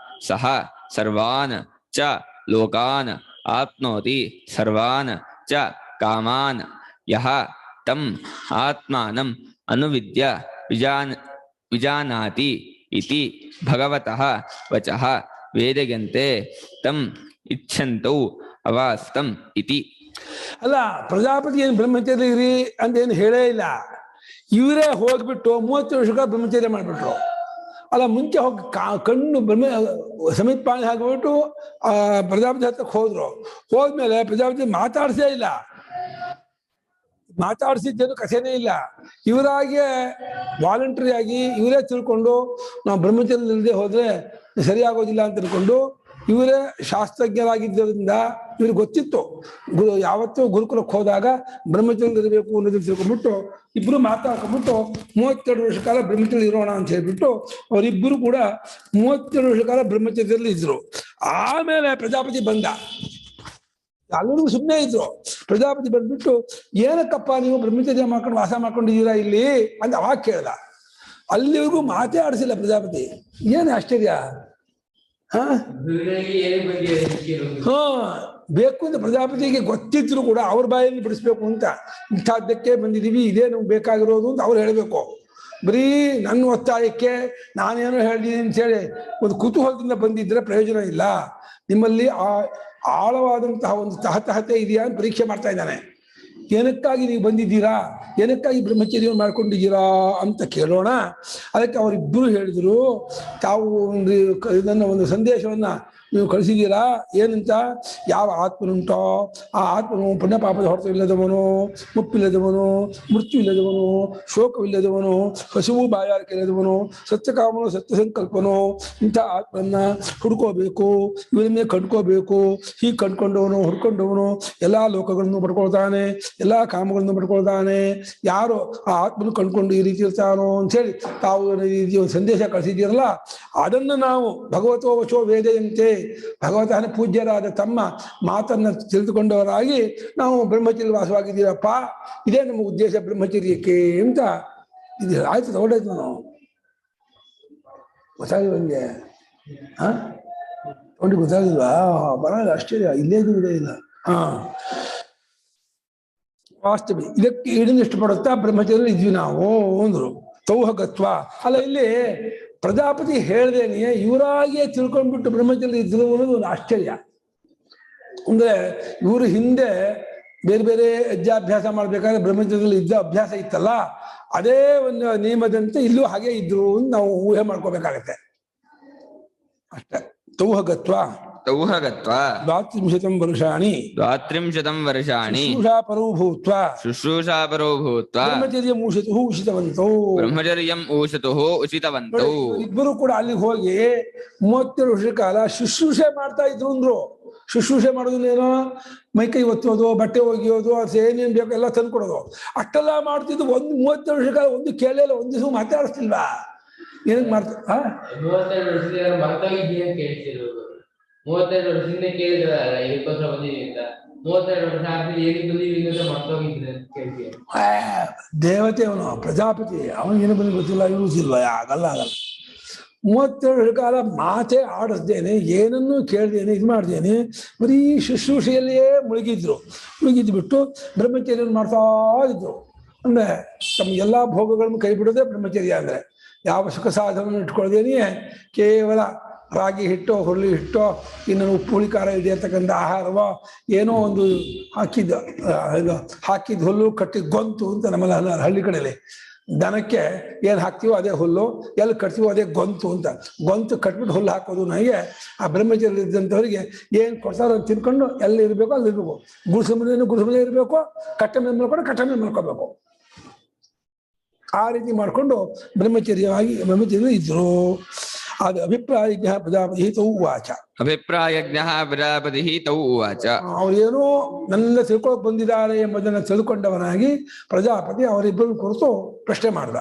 ಸಹ ಸರ್ವಾನ್ ಚ ಲೋಕಾನ್ ಆಪ್ನೋತಿ ಸರ್ವಾನ್ ಚ ಕಾಮಾನ್ ಯಃ ತಂ ಆತ್ಮಾನಂ ಅನುವಿದ್ಯ ವಿಜಾನಾತಿ ಇತಿ ಭಗವತಃ ವಚಃ ವೇದಯಂತೆ ತಂ ಇಚ್ಛಂತೌ ಅವಾಸ್ತಂ ಇತಿ.
ಅಲ್ಲ, ಪ್ರಜಾಪತಿ ಏನು ಬ್ರಹ್ಮಚರ್ಯ ಇರಿ ಅಂತ ಏನು ಹೇಳೇ ಇಲ್ಲ. ಇವರೇ ಹೋಗ್ಬಿಟ್ಟು 30 ವರ್ಷಕ್ಕೆ ಬ್ರಹ್ಮಚರ್ಯ ಮಾಡಿಬಿಟ್ರು. ಅಲ್ಲ, ಮುಂಚೆ ಹೋಗಿ ಕಣ್ಣು ಸಮಿತ್ ಪಾಣಿ ಹಾಕಿಬಿಟ್ಟು ಪ್ರಜಾಪತಿ ಹತ್ರಕ್ಕೆ ಹೋದ್ರು. ಹೋದ್ಮೇಲೆ ಪ್ರಜಾಪತಿ ಮಾತಾಡ್ಸೇ ಇಲ್ಲ, ಮಾತಾಡಿಸಿದ್ದೇನು ಕಥೆನೇ ಇಲ್ಲ. ಇವರಾಗೆ ವಾಲಂಟ್ರಿ ಆಗಿ ಇವರೇ ತಿಳ್ಕೊಂಡು ನಾವು ಬ್ರಹ್ಮಚರ್ಯದಲ್ಲದೆ ಹೋದ್ರೆ ಸರಿಯಾಗೋದಿಲ್ಲ ಅಂತ ತಿಳ್ಕೊಂಡು ಇವರೇ ಶಾಸ್ತ್ರಜ್ಞರಾಗಿದ್ದರಿಂದ ಇವ್ರಿಗೆ ಗೊತ್ತಿತ್ತು. ಯಾವತ್ತೂ ಗುರುಕುಲಕ್ಕೆ ಹೋದಾಗ ಬ್ರಹ್ಮಚರ್ಯ ಇರಬೇಕು ಅನ್ನೋದನ್ನ ತಿಳ್ಕೊಂಡ್ಬಿಟ್ಟು ಇಬ್ರು ಮಾತಾಡ್ಕೊಂಡ್ಬಿಟ್ಟು 32 ವರ್ಷ ಕಾಲ ಬ್ರಹ್ಮಚರ್ಯ ಇರೋಣ ಅಂತ ಹೇಳ್ಬಿಟ್ಟು ಅವರಿಬ್ಬರು ಕೂಡ 32 ವರ್ಷ ಕಾಲ ಬ್ರಹ್ಮಚರ್ಯದಲ್ಲಿ ಇದ್ರು. ಆಮೇಲೆ ಪ್ರಜಾಪತಿ ಬಂದ. ಎಲ್ಲರಿಗೂ ಸುಮ್ಮನೆ ಇದ್ರು. ಪ್ರಜಾಪತಿ ಬಂದ್ಬಿಟ್ಟು ಏನಕ್ಕಪ್ಪ ನೀವು ಬ್ರಹ್ಮಚರ್ಯ ಮಾಡ್ಕೊಂಡು ವಾಸ ಮಾಡ್ಕೊಂಡಿದ್ದೀರಾ ಇಲ್ಲಿ ಅಂತ ಅವಾಗ ಕೇಳ್ದ. ಅಲ್ಲಿವರೆಗೂ ಮಾತೇ ಆಡಿಸಿಲ್ಲ ಪ್ರಜಾಪತಿ. ಏನು ಆಶ್ಚರ್ಯ! ಬೇಕು ಅಂತ ಪ್ರಜಾಪತಿಗೆ ಗೊತ್ತಿದ್ರು ಕೂಡ ಅವ್ರ ಬಾಯಲ್ಲಿ ಬಿಡಿಸ್ಬೇಕು ಅಂತ, ಇಂಥದ್ದಕ್ಕೆ ಬಂದಿದೀವಿ, ಇದೇ ನಮ್ಗೆ ಬೇಕಾಗಿರೋದು ಅಂತ ಅವ್ರು ಹೇಳ್ಬೇಕು. ಬರೀ ನನ್ನ ಒತ್ತಾಯಕ್ಕೆ ನಾನೇನೋ ಹೇಳಿದೀನಿ ಅಂತ ಹೇಳಿ ಒಂದು ಕುತೂಹಲದಿಂದ ಬಂದಿದ್ರೆ ಪ್ರಯೋಜನ ಇಲ್ಲ. ನಿಮ್ಮಲ್ಲಿ ಆಳವಾದಂತಹ ಒಂದು ತಹತೆ ಇದೆಯಾ ಅಂತ ಪರೀಕ್ಷೆ ಮಾಡ್ತಾ ಇದ್ದಾನೆ. ಏನಕ್ಕಾಗಿ ನೀವು ಬಂದಿದ್ದೀರಾ, ಏನಕ್ಕಾಗಿ ಬ್ರಹ್ಮಚರ್ಯವನ್ನು ಮಾಡ್ಕೊಂಡಿದ್ದೀರಾ ಅಂತ ಕೇಳೋಣ. ಅದಕ್ಕೆ ಅವರಿಬ್ಬರು ಹೇಳಿದ್ರು, ತಾವು ಒಂದು ಸಂದೇಶವನ್ನ ನೀವು ಕಳಿಸಿದ್ದೀರಾ. ಏನಂತ? ಯಾವ ಆತ್ಮನುಂಟೋ ಆ ಆತ್ಮನು ಪುಣ್ಯ ಪಾಪದ ಹೊರತು ಇಲ್ಲದವನು, ಮುಪ್ಪಿಲ್ಲದವನು, ಮೃತ್ಯು ಇಲ್ಲದವನು, ಶೋಕವಿಲ್ಲದವನು, ಹಸಿವು ಬಾಯಾರಿಕೆ ಇಲ್ಲದವನು, ಸತ್ಯಕಾಮನು, ಸತ್ಯ ಸಂಕಲ್ಪನು, ಇಂಥ ಆತ್ಮನ್ನ ಹುಡ್ಕೋಬೇಕು, ಇವರನ್ನೇ ಕಂಡ್ಕೋಬೇಕು. ಹೀಗೆ ಕಂಡ್ಕೊಂಡವನು, ಹುಡ್ಕೊಂಡವನು ಎಲ್ಲ ಲೋಕಗಳನ್ನು ಪಡ್ಕೊಳ್ತಾನೆ, ಎಲ್ಲ ಕಾಮಗಳನ್ನು ಪಡ್ಕೊಳ್ತಾನೆ. ಯಾರು ಆ ಆತ್ಮನು ಕಂಡ್ಕೊಂಡು ಈ ರೀತಿ ಇರ್ತಾನೋ ಅಂಥೇಳಿ ತಾವು ಈ ರೀತಿ ಒಂದು ಸಂದೇಶ ಕಳಿಸಿದ್ದೀರಲ್ಲ, ಅದನ್ನು ನಾವು ಭಗವತೋ ವಚೋ ವೇದಯಂತೆ, ಭಗವತನ ಪೂಜ್ಯರಾದ ತಮ್ಮ ಮಾತನ್ನ ತಿಳಿದುಕೊಂಡವರಾಗಿ ನಾವು ಬ್ರಹ್ಮಚರ್ಯ ವಾಸವಾಗಿದ್ದೀರಪ್ಪ, ಇದೇ ನಮ್ಮ ಉದ್ದೇಶ ಬ್ರಹ್ಮಚರ್ಯಕ್ಕೆ ಅಂತ. ಇದು ಆಯ್ತು, ತಗೊಂಡಾಯ್ತು. ನಾನು ಗೊತ್ತಾಗಿಲ್ವಂಗೆ ತಗೊಂಡು ಗೊತ್ತಾಗಿಲ್ವಾ? ಬರಲ್ಲ, ಆಶ್ಚರ್ಯ, ಇಲ್ಲೇ ಇಲ್ಲ. ವಾಸ್ತವಿ ಇದಕ್ಕೆ ಈಡನ್ನು ಇಷ್ಟಪಡುತ್ತಾ ಬ್ರಹ್ಮಚರ್ಯ ಇದ್ವಿ ನಾವು ಅಂದ್ರು. ತೌಹಕತ್ವ ಅಲ್ಲ, ಇಲ್ಲಿ ಪ್ರಜಾಪತಿ ಹೇಳ್ದೇನೆ ಇವರಾಗಿಯೇ ತಿಳ್ಕೊಂಡ್ಬಿಟ್ಟು ಬ್ರಹ್ಮಚರ್ಯ ಇದ್ರು ಅನ್ನೋದು ಒಂದು ಆಶ್ಚರ್ಯ. ಅಂದ್ರೆ ಇವರು ಹಿಂದೆ ಬೇರೆ ಬೇರೆ ವಿದ್ಯಾಭ್ಯಾಸ ಮಾಡ್ಬೇಕಾದ್ರೆ ಬ್ರಹ್ಮಚರ್ಯದಲ್ಲಿ ಇದ್ದ ಅಭ್ಯಾಸ ಇತ್ತಲ್ಲ, ಅದೇ ಒಂದು ನಿಯಮದಂತೆ ಇಲ್ಲೂ ಹಾಗೆ ಇದ್ರು ಅಂತ ನಾವು ಊಹೆ ಮಾಡ್ಕೋಬೇಕಾಗತ್ತೆ ಅಷ್ಟೇ. ತೌಹಕತ್ವ ದ್ವಾತ್ರಿಂಶತಂ ವರ್ಷಾಣಿ ಶುಶ್ರೂಷಾಪರೋ ಭೂತ್ವಾ ಬ್ರಹ್ಮಚರ್ಯಂ ಊಷತುಃ ಉಚಿತವಂತೌ. ಇಬ್ಬರು ಕೂಡ ಅಲ್ಲಿಗೆ ಹೋಗಿ 32 ವರ್ಷ ಕಾಲ ಶುಶ್ರೂಷೆ ಮಾಡ್ತಾ ಇದ್ರು ಅಂದ್ರು. ಶುಶ್ರೂಷೆ ಮಾಡೋದಿಲ್ಲೇನೋ, ಮೈಕೈ ಒತ್ತೋದು, ಬಟ್ಟೆ ಒಗೆಯೋದು, ಅದು ಏನೇನು ಬೇಕು ಎಲ್ಲ ತಂದ್ಕೊಡೋದು, ಅಷ್ಟೆಲ್ಲ ಮಾಡ್ತಿದ್ದು. 32 ವರ್ಷ ಕಾಲ ಒಂದು ಕೇಳಲಿಲ್ಲ, ಒಂದು ದಿವಸ ಮಾತಾಡಿಸ್ತಿಲ್ವಾ? ಏನಕ್ಕೆ ಮಾಡ್ತಾರೆ?
32 ವರ್ಷದಿಂದ ಮರ್ತೋಗಿದ್ದೀನಿ ಕೇಳ್ತಿರೋದು. 32 ವರ್ಷದಿಂದ ಕೇಳಿದ್ರಲ್ಲ, ಇದಕ್ಕೋಸ್ಕರ ಬಂದಿದ್ದೀವಿ ಅಂತ. 32 ವರ್ಷ ಆದ್ಮೇಲೆ ಏನಿಗೆ ಬಂದಿದ್ದೀವಿ ಅಂತ ಮರ್ತೋಗಿದ್ರೆ ಕೇಳ್ತೀವಿ.
ದೇವತೆ ಅವನು ಪ್ರಜಾಪತಿ, ಅವನಿಗೇನು ಬಂದು ಗೊತ್ತಿಲ್ಲ, ಇಲ್ವಾ? ಆಗಲ್ಲ. 32 ವರ್ಷ ಕಾಲ ಮಾತೇ ಆಡಿಸ್ದೇನೆ, ಏನನ್ನೂ ಕೇಳ್ದೇನೆ, ಇದು ಮಾಡ್ದೇನೆ, ಬರೀ ಶುಶ್ರೂಷೆಯಲ್ಲಿಯೇ ಮುಳುಗಿದ್ರು. ಮುಳುಗಿದ್ದು ಬಿಟ್ಟು ಬ್ರಹ್ಮಚರ್ಯ ಮಾಡ್ತಾ ಇದ್ರು. ಅಂದ್ರೆ ತಮ್ಮ ಎಲ್ಲಾ ಭೋಗಗಳನ್ನು ಕೈ ಬಿಡೋದೇ ಬ್ರಹ್ಮಚರ್ಯ ಅಂದ್ರೆ. ಯಾವ ಸುಖ ಸಾಧನವನ್ನು ಇಟ್ಕೊಳ್ಳದೇನೆಯೇ ಕೇವಲ ರಾಗಿ ಹಿಟ್ಟೋ ಹುರುಳಿ ಹಿಟ್ಟೋ ಇನ್ನು ಉಪ್ಪು ಹುಳಿ ಖಾರ ಇದೆ ಅಂತಕ್ಕಂಥ ಆಹಾರವೋ ಏನೋ ಒಂದು ಹಾಕಿದ ಹುಲ್ಲು ಕಟ್ಟಿದ ಗೊಂತು ಅಂತ ನಮ್ಮಲ್ಲಿ ಹಳ್ಳಿ ಕಡೆಯಲ್ಲಿ ದನಕ್ಕೆ ಏನು ಹಾಕ್ತೀವೋ ಅದೇ ಹುಲ್ಲು, ಎಲ್ಲಿ ಕಟ್ತೀವೋ ಅದೇ ಗೊಂತು ಅಂತ. ಗೊಂತು ಕಟ್ಬಿಟ್ಟು ಹುಲ್ಲು ಹಾಕೋದು ನನಗೆ ಆ ಬ್ರಹ್ಮಚರ್ಯ ಇದ್ದಂಥವ್ರಿಗೆ ಏನು ಕೊಡ್ತಾರೋ ಅಂತ ತಿನ್ಕೊಂಡು ಎಲ್ಲಿ ಇರಬೇಕು ಅಲ್ಲಿ ಇರಬೇಕು. ಗುಡಿಸಮನೆ ಇರಬೇಕು, ಕಟ್ಟ ಮೇಲೆ ಮಲ್ಕೊಂಡು ಕಟ್ಟ ಮೇಲೆ ಮಲ್ಕೋಬೇಕು. ಆ ರೀತಿ ಮಾಡಿಕೊಂಡು ಬ್ರಹ್ಮಚರ್ಯ ಇದ್ರು. ಅದು ಅಭಿಪ್ರಾಯಜ್ಞ ಪ್ರಜಾಪತಿ ತೌ ಉವಾಚ.
ಅಭಿಪ್ರಾಯಜ್ಞ ಪ್ರಜಾಪತಿ ತೌ ಉವಾಚ.
ಅವರೇನೋ ನನ್ನ ತಿಳ್ಕೊಳಕ್ ಬಂದಿದ್ದಾರೆ ಎಂಬುದನ್ನು ತಿಳ್ಕೊಂಡವನಾಗಿ ಪ್ರಜಾಪತಿ ಅವರಿಬ್ಬರು ಕುರಿತು ಪ್ರಶ್ನೆ ಮಾಡ್ದ.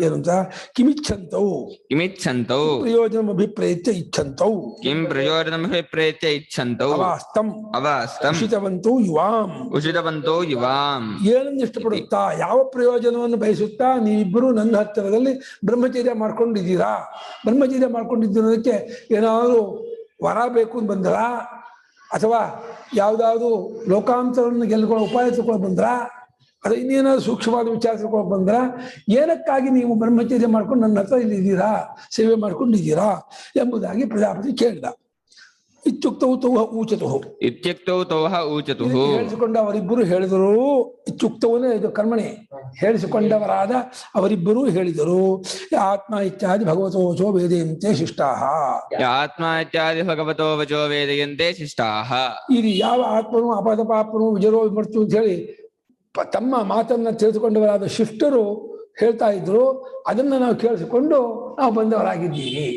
ಏನಂತ? ಕಿಮಿಚ್ಛಂತೌ ಪ್ರಯೋಜನ ಅಭಿಪ್ರೇತ್ಯ ಇಚ್ಛಂತೌ
ಕಿಂ ಪ್ರಯೋಜನ ಅಭಿಪ್ರೇತ್ಯ ಇಚ್ಛಂತೌ ಅವಾಸ್ತಂ ಉಷಿತವಂತೋ ಯುವಾಂ.
ಏನನ್ನು ಇಷ್ಟಪಡುತ್ತಾ, ಯಾವ ಪ್ರಯೋಜನವನ್ನು ಬಯಸುತ್ತಾ ನೀವಿಬ್ಬರು ನನ್ನ ಹತ್ತಿರದಲ್ಲಿ ಬ್ರಹ್ಮಚರ್ಯ ಮಾಡ್ಕೊಂಡಿದ್ದೀರಾ? ಬ್ರಹ್ಮಚರ್ಯ ಮಾಡ್ಕೊಂಡಿದ್ದಕ್ಕೆ ಏನಾದರೂ ವರ ಬೇಕು ಅಂತ ಬಂದ್ರ, ಅಥವಾ ಯಾವ್ದಾದ್ರು ಲೋಕಾಂತರವನ್ನು ಗೆಲ್ಲುವ ಉಪಾಯ ತಿಳ್ಕೊಂಡು ಬಂದ್ರ, ಅದು ಇನ್ನೇನಾದ್ರು ಸೂಕ್ಷ್ಮವಾದ ವಿಚಾರ ತಿಳ್ಕೊಂಡು ಬಂದ್ರ, ಏನಕ್ಕಾಗಿ ನೀವು ಬ್ರಹ್ಮಚರ್ಯ ಮಾಡ್ಕೊಂಡು ನನ್ನ ಹತ್ರ ಇಲ್ಲಿದ್ದೀರಾ, ಸೇವೆ ಮಾಡ್ಕೊಂಡಿದ್ದೀರಾ ಎಂಬುದಾಗಿ ಪ್ರಜಾಪತಿ ಕೇಳಿದ. ಇತ್ಯುಕ್ತೌ ತೌಹ ಊಚತುಃ ಹೇಳಿಸಿಕೊಂಡ ಅವರಿಬ್ಬರು ಹೇಳಿದರು. ಇತ್ಯುಕ್ತವನೇ ಇದು ಕರ್ಮಣಿ, ಹೇಳಿಸಿಕೊಂಡವರಾದ ಅವರಿಬ್ಬರು ಹೇಳಿದರು. ಆತ್ಮ ಇತ್ಯಾದಿ ಭಗವತೋ ವಚೋ ವೇದಯಂತೆ ಶಿಷ್ಟಾಃ.
ಆತ್ಮ ಇತ್ಯಾದಿ ಭಗವತೋ ವಚೋ ವೇದಯಂತೆ ಶಿಷ್ಟಾಃ.
ಇದು ಯಾವ ಆತ್ಮನು ಅಪದಪಾಪನು ವಿಜರೋ ವಿಮರ್ತು ಅಂತ ಹೇಳಿ ತಮ್ಮ ಮಾತನ್ನ ತಿಳಿದುಕೊಂಡವರಾದ ಶಿಷ್ಟರು ಹೇಳ್ತಾ ಇದ್ರು. ಅದನ್ನ ನಾವು ಕೇಳಿಸಿಕೊಂಡು ನಾವು ಬಂದವರಾಗಿದ್ದೀವಿ.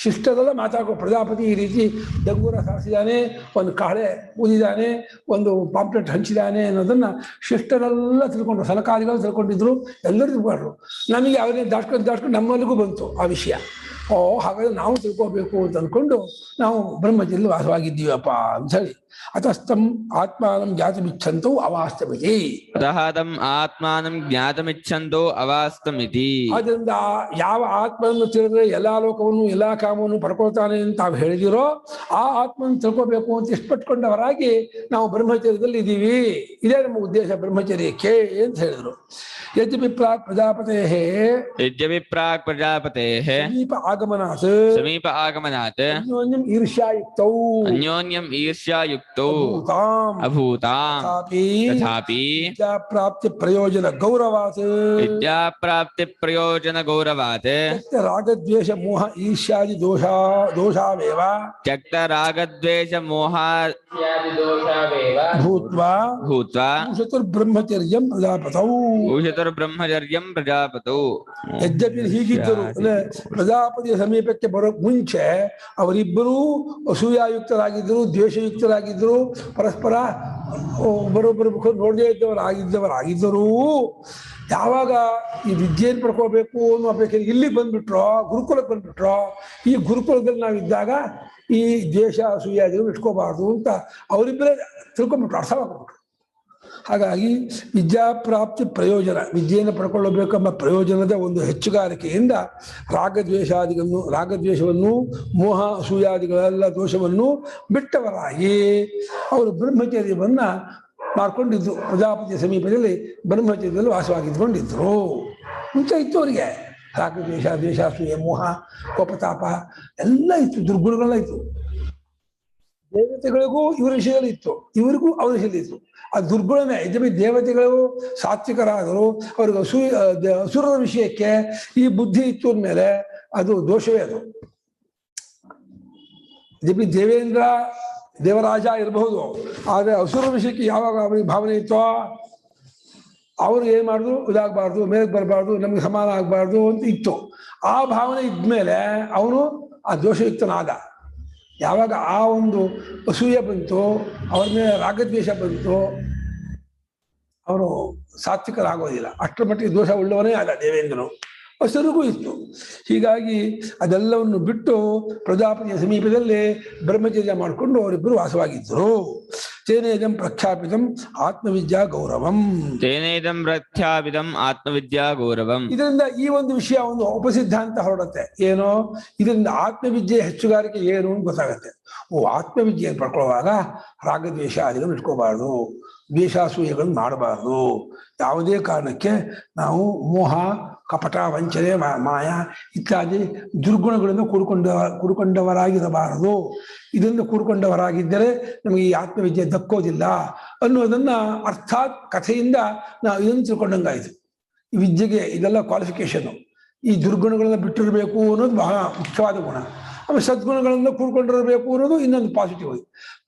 ಶಿಷ್ಟರೆಲ್ಲ ಮಾತಾಡ್ಕೊ. ಪ್ರಜಾಪತಿ ಈ ರೀತಿ ಡಂಗೂರ ಸಾರಿಸಿದ್ದಾನೆ, ಒಂದು ಕಾಳೆ ಊದಿದ್ದಾನೆ, ಒಂದು ಪಾಂಪ್ಲೆಟ್ ಹಂಚಿದ್ದಾನೆ ಅನ್ನೋದನ್ನ ಶಿಷ್ಟರೆಲ್ಲ ತಿಳ್ಕೊಂಡ್ರು, ಸಲಕಾದಿಗಳು ತಿಳ್ಕೊಂಡಿದ್ರು, ಎಲ್ಲರೂ ತಿಳ್ಕೊಂಡ್ರು. ನಮಗೆ ಅವರೇ ದಾಟ್ಕೊಂಡು ನಮ್ಮಲ್ಲಿಗೂ ಬಂತು ಆ ವಿಷಯ. ಹಾಗಾದ್ರೆ ನಾವು ತಿಳ್ಕೋಬೇಕು ಅಂತ ಅಂದ್ಕೊಂಡು ನಾವು ಬ್ರಹ್ಮಚರ್ಯ ವಾಸವಾಗಿದ್ದೀವಪ್ಪ ಅಂತ ಹೇಳಿ. ಅತಸ್ತಂ ಆತ್ಮಾನಂ ಜ್ಞಾತಮಿಚ್ಛಂತೋ ಅವಾಸ್ತಮಿತಿ.
ಆತ್ಮಾನಂ ಜ್ಞಾತಮಿಚ್ಛಂತೋ ಅವಾಸ್ತಮಿತಿ.
ಆದ್ದರಿಂದ ಯಾವ ಆತ್ಮವನ್ನು ತಿಳಿದ್ರೆ ಎಲ್ಲಾ ಲೋಕವನ್ನು ಎಲ್ಲಾ ಕಾಮವನ್ನು ಪಡ್ಕೊಳ್ತಾನೆ ಅಂತ ತಾವು ಹೇಳಿದಿರೋ ಆ ಆತ್ಮವನ್ನು ತಿಳ್ಕೋಬೇಕು ಅಂತ ಇಷ್ಟಪಟ್ಕೊಂಡವರಾಗಿ ನಾವು ಬ್ರಹ್ಮಚರ್ಯದಲ್ಲಿ ಇದ್ದೀವಿ. ಇದೇ ನಮ್ಮ ಉದ್ದೇಶ ಬ್ರಹ್ಮಚರ್ಯಕ್ಕೆ ಅಂತ ಹೇಳಿದ್ರು. ಯದ್ಯಪಿ ಪ್ರಾಕ್ ಪ್ರಜಾಪತೇಃ ಸಮೀಪ ಆಗಮನಾತ್ ಅನ್ಯೋನ್ಯಂ ಈರ್ಷ್ಯಾಯುಕ್ತೌ ಅಭೂತಾಂ ತಥಾಪಿ ವಿದ್ಯಾಪ್ರಾಪ್ತಿ ಪ್ರಯೋಜನ ಗೌರವಾತ್ ರಾಗದ್ವೇಷ ಮೋಹ ಈರ್ಷ್ಯಾದಿ ದೋಷಾವೇವ
ತ್ಯಕ್ತ ರಾಗದ್ವೇಷ ಮೋಹ
ಭೂತ್ವಾ ಬ್ರಹ್ಮಚರ್ಯಂ
ಪ್ರಜಾಪತೌ.
ಯದ್ಯಪಿ ಹೀಗಿದ್ದರು ಪ್ರಜಾಪತಿಯ ಸಮೀಪಕ್ಕೆ ಬರೋ ಮುಂಚೆ ಅವರಿಬ್ಬರೂ ಅಸೂಯಾಯುಕ್ತರಾಗಿದ್ದರು, ದ್ವೇಷಯುಕ್ತರಾಗಿದ್ದರು, ಪರಸ್ಪರ ಒಬ್ಬರೊಬ್ಬರ ಮುಖ ನೋಡದೇ ಇದ್ದವರಾಗಿದ್ದರೂ ಯಾವಾಗ ಈ ವಿದ್ಯೆಯನ್ನು ಪಡ್ಕೋಬೇಕು ಅನ್ನೋ ಅಪೇಕ್ಷೆ ಇಲ್ಲಿ ಬಂದ್ಬಿಟ್ರೋ, ಗುರುಕುಲಕ್ಕೆ ಬಂದ್ಬಿಟ್ರೋ, ಈ ಗುರುಕುಲದಲ್ಲಿ ನಾವಿದ್ದಾಗ ಈ ದ್ವೇಷ ಅಸೂಯಾದಿಗಳು ಇಟ್ಕೋಬಾರ್ದು ಅಂತ ಅವರಿಬ್ಬರೇ ತಿಳ್ಕೊಂಡ್ಬಿಟ್ರು, ಅರ್ಥ ಮಾಡ್ಕೊಂಡ್ಬಿಟ್ರು. ಹಾಗಾಗಿ ವಿದ್ಯಾಪ್ರಾಪ್ತಿ ಪ್ರಯೋಜನ, ವಿದ್ಯೆಯನ್ನು ಪಡ್ಕೊಳ್ಳಬೇಕೆಂಬ ಪ್ರಯೋಜನದ ಒಂದು ಹೆಚ್ಚುಗಾರಿಕೆಯಿಂದ ರಾಗದ್ವೇಷವನ್ನು ಮೋಹ ಅಸೂಯಾದಿಗಳೆಲ್ಲ ದೋಷವನ್ನು ಬಿಟ್ಟವರಾಗಿ ಅವರು ಬ್ರಹ್ಮಚರ್ಯವನ್ನ ಮಾಡ್ಕೊಂಡಿದ್ರು. ಪ್ರಜಾಪತಿಯ ಸಮೀಪದಲ್ಲಿ ಬ್ರಹ್ಮಚರ್ಯದಲ್ಲಿ ವಾಸವಾಗಿದ್ದುಕೊಂಡಿದ್ರು. ಮುಂಚೆ ಇತ್ತು ಅವರಿಗೆ ರಾಗದ್ವೇಷ, ದ್ವೇಷ, ಅಸೂಯೆ, ಮೋಹ, ಕೋಪತಾಪ ಎಲ್ಲ ಇತ್ತು, ದುರ್ಗುಣಗಳೆಲ್ಲ ಇತ್ತು. ದೇವತೆಗಳಿಗೂ ಇವರ ವಿಷಯದಲ್ಲಿ ಇತ್ತು, ಇವರಿಗೂ ಅವರ ವಿಷಯದಲ್ಲಿ ಇತ್ತು. ಆ ದುರ್ಗುಣವೇ. ಯದ್ಯಪಿ ದೇವತೆಗಳು ಸಾತ್ವಿಕರಾದರು, ಅವ್ರಿಗೆ ಅಸುರರ ವಿಷಯಕ್ಕೆ ಈ ಬುದ್ಧಿ ಇತ್ತು ಅಂದಮೇಲೆ ಅದು ದೋಷವೇ. ಅದು ಯದ್ಯಪಿ ದೇವರಾಜ ಇರಬಹುದು, ಆದರೆ ಅಸುರ ವಿಷಯಕ್ಕೆ ಯಾವಾಗ ಅವರಿಗೆ ಭಾವನೆ ಇತ್ತೋ ಅವರು ಏನ್ ಮಾಡಿದ್ರು, ಇದಾಗಬಾರ್ದು, ಮೇಲಕ್ಕೆ ಬರಬಾರ್ದು, ನಮ್ಗೆ ಸಮಾನ ಆಗಬಾರ್ದು ಅಂತ ಇತ್ತು. ಆ ಭಾವನೆ ಇದ್ಮೇಲೆ ಅವನು ಆ ದೋಷಯುಕ್ತನಾದ. ಯಾವಾಗ ಆ ಒಂದು ಅಸೂಯೆ ಬಂತು, ಅವ್ರ ಮೇಲೆ ರಾಗದ್ವೇಷ ಬಂತು, ಅವನು ಸಾತ್ವಿಕರಾಗೋದಿಲ್ಲ. ಅಷ್ಟರ ಮಟ್ಟಿಗೆ ದೋಷ ಉಳ್ಳವನೇ ಆದ ದೇವೇಂದ್ರನು. ಅಸುರಿಗೂ ಇತ್ತು. ಹೀಗಾಗಿ ಅದೆಲ್ಲವನ್ನು ಬಿಟ್ಟು ಪ್ರಜಾಪತಿಯ ಸಮೀಪದಲ್ಲಿ ಬ್ರಹ್ಮಚರ್ಯ ಮಾಡಿಕೊಂಡು ಅವರಿಬ್ಬರು ವಾಸವಾಗಿದ್ದರು. ತೇನೇದಂ ಪ್ರಖ್ಯಾಪಿತಂ ಆತ್ಮವಿದ್ಯಾ ಗೌರವಂ.
ತೇನೇದಂ ಪ್ರಖ್ಯಾಪಿತಂ ಆತ್ಮವಿದ್ಯಾ ಗೌರವಂ.
ಇದರಿಂದ ಈ ಒಂದು ವಿಷಯ ಒಂದು ಉಪಸಿದ್ಧಾಂತ ಹೊರಡುತ್ತೆ. ಏನೋ ಇದರಿಂದ ಆತ್ಮವಿದ್ಯೆ ಹೆಚ್ಚುಗಾರಿಕೆ ಏನು ಅಂತ ಗೊತ್ತಾಗತ್ತೆ. ಆತ್ಮವಿದ್ಯೆ ಪಡ್ಕೊಳ್ಳುವಾಗ ರಾಗದ್ವೇಷ ಆದಿಗಳನ್ನು ಇಟ್ಕೋಬಾರ್ದು, ದ್ವೇಷಾಸೂಯೆಗಳನ್ನು ಮಾಡಬಾರ್ದು. ಯಾವುದೇ ಕಾರಣಕ್ಕೆ ನಾವು ಮೋಹ, ಕಪಟ, ವಂಚನೆ, ಮಾಯ ಇತ್ಯಾದಿ ದುರ್ಗುಣಗಳಿಂದ ಕೂಡಿಕೊಂಡವರಾಗಿರಬಾರದು. ಇದರಿಂದ ಕೂಡಿಕೊಂಡವರಾಗಿದ್ದರೆ ನಮಗೆ ಈ ಆತ್ಮವಿದ್ಯೆ ದಕ್ಕೋದಿಲ್ಲ ಅನ್ನೋದನ್ನ ಅರ್ಥಾತ್ ಕಥೆಯಿಂದ ನಾವು ಇದನ್ನು ತಿಳ್ಕೊಂಡಂಗಾಯಿತು. ಈ ವಿದ್ಯೆಗೆ ಇದೆಲ್ಲ ಕ್ವಾಲಿಫಿಕೇಶನ್. ಈ ದುರ್ಗುಣಗಳನ್ನ ಬಿಟ್ಟಿರಬೇಕು ಅನ್ನೋದು ಬಹಳ ಮುಖ್ಯವಾದ ಗುಣ. ಆಮೇಲೆ ಸದ್ಗುಣಗಳಿಂದ ಕೂಡ್ಕೊಂಡಿರಬೇಕು ಅನ್ನೋದು ಇನ್ನೊಂದು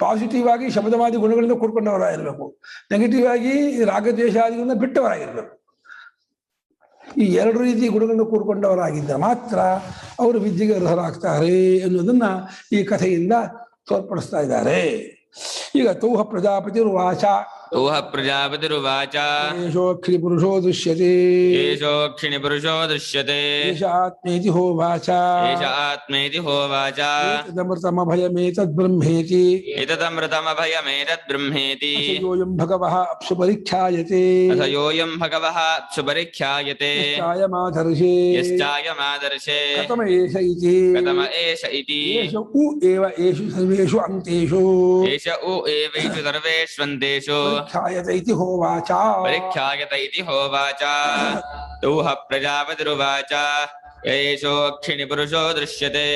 ಪಾಸಿಟಿವ್ ಆಗಿ ಶಬ್ದವಾದಿ ಗುಣಗಳಿಂದ ಕೂಡ್ಕೊಂಡವರಾಗಿರ್ಬೇಕು. ನೆಗೆಟಿವ್ ಆಗಿ ರಾಗದ್ವೇಷಾದಿಗಳಿಂದ ಬಿಟ್ಟವರಾಗಿರ್ಬೇಕು. ಈ ಎರಡು ರೀತಿ ಗುಣಗಳನ್ನು ಕೂಡ್ಕೊಂಡವರಾಗಿದ್ದರೆ ಮಾತ್ರ ಅವರು ವಿದ್ಯೆಗೆ ಅರ್ಹರಾಗ್ತಾರೆ ಅನ್ನೋದನ್ನ ಈ ಕಥೆಯಿಂದ ತೋರ್ಪಡಿಸ್ತಾ ಇದ್ದಾರೆ. ಈಗ ತೌಹ ಪ್ರಜಾಪತಿರ್ವಾಚ
ಊಹ ಪ್ರಜಾಪತಿರುವಾಚ
ಏಷೋಕ್ಷಿಣಿ ಪುರುಷೋ ದೃಶ್ಯತೆ
ಏಷೋಕ್ಷಿಣಿ ಪುರುಷೋ ದೃಶ್ಯತೆ
ಏಷ ಆತ್ಮೇತಿ ಹೋವಾಚ
ಏಷ ಆತ್ಮೇತಿ ಹೋವಾಚ
ಏತದಮೃತಮಭಯಮೇತದ್ ಬ್ರಹ್ಮೇತಿ
ಏತದಮೃತಮಭಯಮೇತದ್ ಬ್ರಹ್ಮೇತಿ
ಯೋಯಂ ಭಗವಃ ಅಪ್ಸು ಪರೀಕ್ಷಾಯತೆ
ಅಥ ಯೋಯಂ ಭಗವಃ ಅಪ್ಸು ಪರೀಕ್ಷಾಯತೆ
ಯಶ್ಚಾಯಮಾದರ್ಶೇ
ಯಶ್ಚಾಯಮಾದರ್ಶೇ
ಕಥಮ ಏಷ ಇತಿ
ಕಥಮ ಏಷ ಇತಿ
ಏಷ ಉ ಏವ ಏಷು ಸರ್ವೇಷು ಅಂತೇಷು
ಏಷ ಉ ಏವೈಷು ಸರ್ವೇಷ್ವಂತೇಷು
ಪರೀಕ್ಷಾಯತೆ ಇತಿ ಹೋವಾಚ
ಪರೀಕ್ಷಾಯತ ಇತಿ ಹೋವಾಚ ತೌಹ ಪ್ರಜಾಪತಿರುವಾಚ ಏಷೋಕ್ಷಿಣಿ ಪುರುಷೋ ದೃಶ್ಯತೆ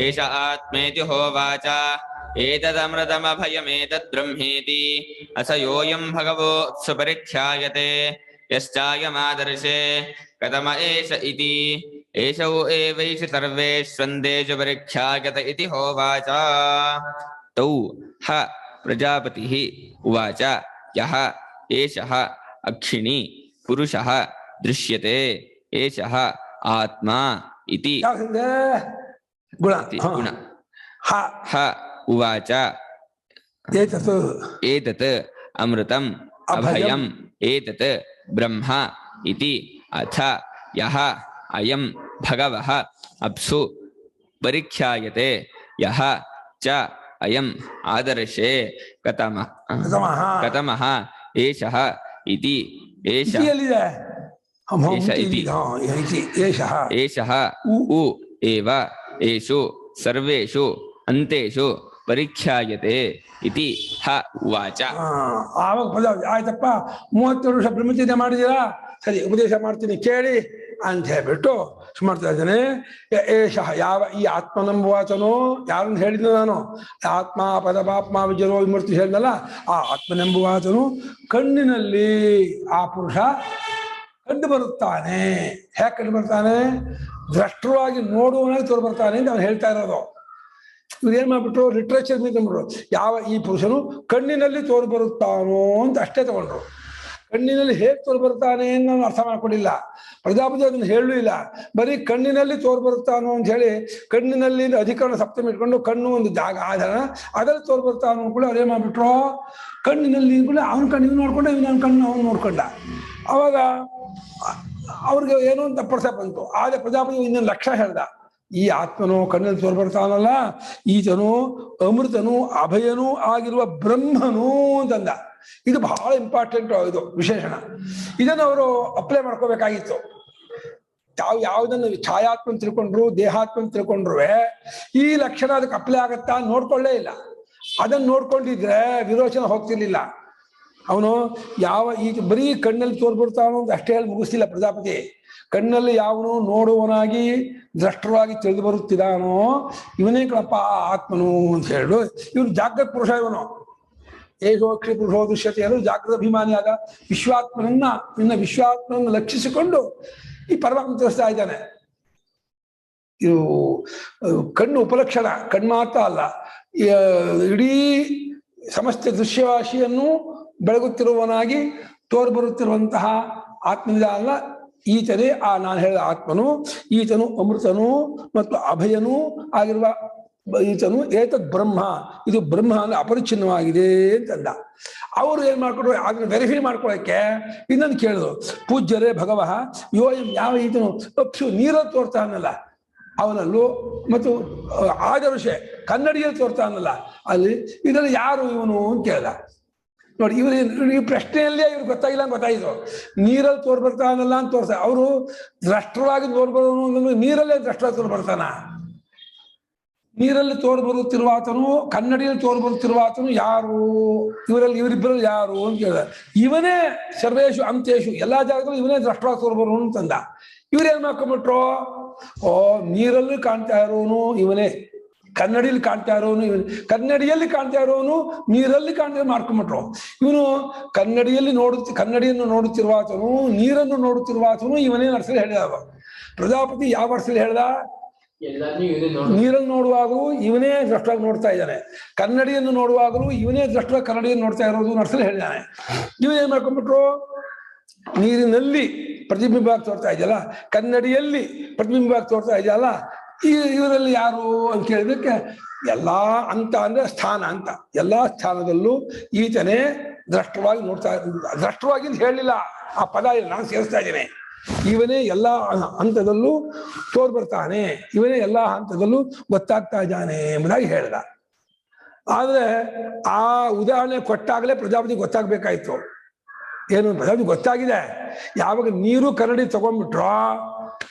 ಏಷ ಆತ್ಮೇತಿ ಹೋವಾಚ ಏತದಮೃತಮಭಯಮೇತದ್ ಬ್ರಹ್ಮೇತಿ ಅಸ ಯೋಯಂ ಭಗವೋ ಸುಪರೀಕ್ಷಾಯತೆ ಯಶ್ಚಾಯಮಾದರ್ಶೇ ಕಥಮ ಏಷ ಇತಿ ಏಷ ಉ ಏವೈಷು ಸರ್ವೇಷ್ವಂತೇಷು ಪರೀಕ್ಷಾಯತ ಇತಿ ಹೋವಾಚ ತೌ ಹ ಪ್ರಜಾಪತಿಃ ಉವಾಚ ಯಃ ಏಷಃ ಅಕ್ಷಿಣಿ ಪುರುಷಃ ದೃಶ್ಯತೆ ಏಷಃ ಆತ್ಮ ಇತಿ
ಗುಣ
ಗುಣ
ಹ
ಹ ಉವಾಚ
ಏತತ್
ಏತತ್ ಅಮೃತಂ ಅಭಯಂ ಏತತ್ ಬ್ರಹ್ಮ ಇತಿ ಅಥ ಯಃ ಅಯಂ ಭಗವಃ ಅಪ್ಸು ಪರೀಕ್ಷಾಯತೆ ಯಃ ಚ ಅಯಂ ಆದರ್ಶೇ ಕಥಮಃ ಏಷಃ ಇತಿ ಏಷಃ ಏಷಃ ಉ ಏವ ಏಷು ಸರ್ವೇಷು ಅಂತೇಷು ಪರೀಕ್ಷಾಯತೆ ಇತಿ ಹ ಉವಾಚ.
ಆವಾಗ ಆಯ್ತಪ್ಪ 32 ವರ್ಷ ಬ್ರಹ್ಮಚರ್ಯ ಮಾಡಿದ್ದೀರಾ, ಸರಿ ಉಪದೇಶ ಮಾಡ್ತೀನಿ ಕೇಳಿ ಅಂತ ಹೇಳ್ಬಿಟ್ಟು ಮಾಡ್ತಾ ಇದ್ದಾನೆ. ಏಷಃ ಯಾವ ಈ ಆತ್ಮನೆಂಬುವಾಚನೋ ಯಾರನ್ನು ಹೇಳಿದ್ನು ನಾನು, ಆತ್ಮ ಪದಪಾತ್ಮ ವಿಜಯೋ ವಿಮೂರ್ತಿ ಹೇಳಿದಲ್ಲ, ಆ ಆತ್ಮನೆಂಬುವಾಚನು ಕಣ್ಣಿನಲ್ಲಿ ಆ ಪುರುಷ ಕಂಡು ಬರುತ್ತಾನೆ. ಹೇಗೆ ಕಂಡು ಬರ್ತಾನೆ? ದೃಷ್ಟವಾಗಿ ನೋಡುವನಾಗಿ ತೋರು ಬರ್ತಾನೆ ಅಂತ ಅವನು ಹೇಳ್ತಾ ಇರೋದು. ಇವ್ರೇನ್ ಮಾಡ್ಬಿಟ್ರು, ಲಿಟ್ರೇಚರ್ ಮೇಲೆ ಯಾವ ಈ ಪುರುಷನು ಕಣ್ಣಿನಲ್ಲಿ ತೋರು ಬರುತ್ತಾನೋ ಅಂತ ಅಷ್ಟೇ ತಗೊಂಡ್ರು. ಕಣ್ಣಿನಲ್ಲಿ ಹೇಗೆ ತೋರು ಬರ್ತಾನೆ ನಾನು ಅರ್ಥ ಮಾಡ್ಕೊಂಡಿಲ್ಲ. ಪ್ರಜಾಪತಿ ಅದನ್ನು ಹೇಳಲೂ ಇಲ್ಲ, ಬರೀ ಕಣ್ಣಿನಲ್ಲಿ ತೋರು ಬರುತ್ತಾನೋ ಅಂತ ಹೇಳಿ ಕಣ್ಣಿನಲ್ಲಿ ಅಧಿಕರಣ ಸಪ್ತಮಿ ಇಟ್ಕೊಂಡು ಕಣ್ಣು ಒಂದು ಜಾಗ ಆಧಾರ ಅದರಲ್ಲಿ ತೋರು ಬರ್ತಾನೋ ಕೂಡ ಅವ್ರೇನ್ ಮಾಡ್ಬಿಟ್ರು, ಕಣ್ಣಿನಲ್ಲಿ ಕೂಡ ಅವನ ಕಣ್ಣಿಗೆ ನೋಡ್ಕೊಂಡ ಇವನ ಕಣ್ಣು ಅವನು ನೋಡ್ಕೊಂಡ. ಅವಾಗ ಅವ್ರಿಗೆ ಏನೋ ಒಂದು ತಪ್ಪರ್ಸ ಬಂತು. ಆದರೆ ಪ್ರಜಾಪತಿ ಇನ್ನೊಂದು ಲಕ್ಷ ಹೇಳ್ದ, ಈ ಆತ್ಮನು ಕಣ್ಣಲ್ಲಿ ತೋರು ಬರ್ತಾನಲ್ಲ, ಈತನು ಅಮೃತನು ಅಭಯನೂ ಆಗಿರುವ ಬ್ರಹ್ಮನು ಅಂತಂದ. ಇದು ಬಹಳ ಇಂಪಾರ್ಟೆಂಟ್, ಇದು ವಿಶೇಷಣ. ಇದನ್ನು ಅವರು ಅಪ್ಲೈ ಮಾಡ್ಕೋಬೇಕಾಗಿತ್ತು. ತಾವು ಯಾವುದನ್ನು ಛಾಯಾತ್ಮ ತಿಳ್ಕೊಂಡ್ರು, ದೇಹಾತ್ಮ ತಿಳ್ಕೊಂಡ್ರು ಈ ಲಕ್ಷಣ ಅದಕ್ಕೆ ಅಪ್ಲೈ ಆಗತ್ತಾ ನೋಡ್ಕೊಳ್ಳೇ ಇಲ್ಲ. ಅದನ್ನು ನೋಡ್ಕೊಂಡಿದ್ರೆ ವಿರೋಚನ ಹೋಗ್ತಿರ್ಲಿಲ್ಲ. ಅವನು ಯಾವ ಈ ಬರೀ ಕಣ್ಣಲ್ಲಿ ತೋರ್ಬಿಡ್ತಾನೋ ಅಂತ ಅಷ್ಟೇ ಹೇಳಿ ಮುಗಿಸ್ತಿಲ್ಲ ಪ್ರಜಾಪತಿ. ಕಣ್ಣಲ್ಲಿ ಯಾವನು ನೋಡುವನಾಗಿ ದೃಷ್ಟವಾಗಿ ತಿಳಿದು ಬರುತ್ತಿದ್ದಾನೋ ಇವನೇ ಕಣಪ್ಪ ಆತ್ಮನು ಅಂತ ಹೇಳು. ಇವನು ಜಾಗೃತ ಪುರುಷ. ಇವನು ಏಷೋಕ್ಷಿ ಪುರುಷೋ ದೃಶ್ಯತೆ ಅನ್ನೋದು ಜಾಗೃತ ಅಭಿಮಾನಿಯಾದ ವಿಶ್ವಾತ್ಮನನ್ನು ಲಕ್ಷಿಸಿಕೊಂಡು ಈ ಪರಮಾತ್ಮ ತಿಳಿಸ್ತಾ ಇದ್ದಾನೆ. ಇದು ಕಣ್ಣು ಉಪಲಕ್ಷಣ, ಕಣ್ಣು ಮಾತ್ರ ಅಲ್ಲ, ಇಡೀ ಸಮಸ್ತ ದೃಶ್ಯವಾಸಿಯನ್ನು ಬೆಳಗುತ್ತಿರುವವನಾಗಿ ತೋರ್ಬರುತ್ತಿರುವಂತಹ ಆತ್ಮನಿದ ಅಲ್ಲ, ಈತನೇ ಆ ನಾನು ಹೇಳಿದ ಆತ್ಮನು. ಈತನು ಅಮೃತನು ಮತ್ತು ಅಭಯನೂ ಆಗಿರುವ ಈತನು ಏತದ್ ಬ್ರಹ್ಮ, ಇದು ಬ್ರಹ್ಮ ಅಂದ್ರೆ ಅಪರಿಚ್ಛಿನ್ನವಾಗಿದೆ ಅಂತಂದ. ಅವರು ಏನ್ ಮಾಡ್ಕೊಂಡ್ರು, ಅದನ್ನ ವೆರಿಫೈ ಮಾಡ್ಕೊಳಕ್ಕೆ ಇನ್ನೊಂದು ಕೇಳಿದ್ರು, ಪೂಜ್ಯರೇ ಭಗವಃ ಯೋಯಂ ಯಾವ ಈತನು ಅಪ್ಸು ನೀರಲ್ಲಿ ತೋರ್ತಾನಲ್ಲ, ಅವನಲ್ಲೂ ಮತ್ತು ಆದರ್ಶ ಕನ್ನಡಿಯಲ್ಲಿ ತೋರ್ತಾನಲ್ಲ ಅಲ್ಲಿ ಇದರಲ್ಲಿ ಯಾರು ಇವನು ಅಂತ ಕೇಳ್ದ. ನೋಡಿ ಈ ಪ್ರಶ್ನೆಯಲ್ಲೇ ಇವ್ರಿಗೆ ಗೊತ್ತಾಗಿಲ್ಲ ಅಂತ ಗೊತ್ತಾಯಿತು. ನೀರಲ್ಲಿ ತೋರ್ ಬರ್ತಾನಲ್ಲ ಅಂತ ತೋರ್ಸ ಅವರು ದ್ರಷ್ಟವಾಗಿ ತೋರ್ ಬರೋನು ನೀರಲ್ಲೇ ದ್ರಷ್ಟವಾಗಿ ತೋರ್ ಬರ್ತಾನ. ನೀರಲ್ಲಿ ತೋರ್ ಬರುತ್ತಿರುವಾತನು ಕನ್ನಡಿಯಲ್ಲಿ ತೋರ್ ಬರುತ್ತಿರುವಾತನು ಯಾರು, ಇವರಿಬ್ಬರಲ್ಲಿ ಯಾರು ಅಂತ ಕೇಳಿದ. ಇವನೇ ಸರ್ವೇಶು ಅಂತ್ಯೇಶು ಎಲ್ಲಾ ಜಾಗದಲ್ಲೂ ಇವನೇ ದ್ರಷ್ಟವಾಗಿ ತೋರ್ ಬರೋನು ಅಂತಂದ. ಇವ್ರೇನ್ ಮಾಡ್ಕೊಂಡ್ಬಿಟ್ರು, ಓ ನೀರಲ್ಲಿ ಕಾಣ್ತಾ ಇರೋನು ಇವನೇ, ಕನ್ನಡಿಯಲ್ಲಿ ಕಾಣ್ತಾ ಇರೋನು ಇವನು, ಕನ್ನಡಿಯಲ್ಲಿ ಕಾಣ್ತಾ ಇರೋನು ನೀರಲ್ಲಿ ಕಾಣ್ತಾ ಮಾಡ್ಕೊಂಡ್ಬಿಟ್ರು. ಇವನು ಕನ್ನಡಿಯನ್ನು ನೋಡುತ್ತಿರುವಾತನು ನೀರನ್ನು ನೋಡುತ್ತಿರುವಾತನು ಇವನೇ ನರ್ಸಲ್ಲಿ ಹೇಳಿದ. ಪ್ರಜಾಪತಿ ಯಾವ ವರ್ಷದಲ್ಲಿ ಹೇಳ್ದ, ನೀರನ್ನು ನೋಡುವಾಗಲೂ ಇವನೇ ದೃಷ್ಟವಾಗಿ ನೋಡ್ತಾ ಇದ್ದಾನೆ, ಕನ್ನಡಿಯನ್ನು ನೋಡುವಾಗಲೂ ಇವನೇ ದೃಷ್ಟವಾಗಿ ಕನ್ನಡಿಯನ್ನು ನೋಡ್ತಾ ಇರೋದು ನರ್ಸಲ್ಲಿ ಹೇಳಿದ್ದಾನೆ. ಇವನೇನ್ ಮಾಡ್ಕೊಂಡ್ಬಿಟ್ರು, ನೀರಿನಲ್ಲಿ ಪ್ರತಿಬಿಂಬವಾಗಿ ತೋರ್ತಾ ಇದೆಯಲ್ಲ, ಕನ್ನಡಿಯಲ್ಲಿ ಪ್ರತಿಬಿಂಬವಾಗಿ ತೋರ್ತಾ ಇದೆಯಲ್ಲ, ಇವರಲ್ಲಿ ಯಾರು ಅಂತ ಕೇಳಿದಕ್ಕೆ ಎಲ್ಲಾ ಅಂತ ಅಂದ್ರೆ ಸ್ಥಾನ ಅಂತ, ಎಲ್ಲಾ ಸ್ಥಾನದಲ್ಲೂ ಈತನೇ ದೃಷ್ಟವಾಗಿ ನೋಡ್ತಾ, ದೃಷ್ಟವಾಗಿ ಅಂತ ಹೇಳಲಿಲ್ಲ ಆ ಪದ ಇಲ್ಲ, ನಾನು ಸೇರಿಸ್ತಾ ಇದ್ದೇನೆ. ಇವನೇ ಎಲ್ಲಾ ಹಂತದಲ್ಲೂ ತೋರ್ ಬರ್ತಾನೆ, ಇವನೇ ಎಲ್ಲಾ ಹಂತದಲ್ಲೂ ಗೊತ್ತಾಗ್ತಾ ಇದ್ದಾನೆ ಎಂಬುದಾಗಿ ಹೇಳ್ದ. ಆದ್ರೆ ಆ ಉದಾಹರಣೆ ಕೊಟ್ಟಾಗಲೇ ಪ್ರಜಾಪತಿ ಗೊತ್ತಾಗ್ಬೇಕಾಯ್ತು. ಏನು ಪ್ರಜಾಪತಿ ಗೊತ್ತಾಗಿದೆ, ಯಾವಾಗ ನೀರು ಕನ್ನಡಿ ತಗೊಂಡ್ಬಿಟ್ರೋ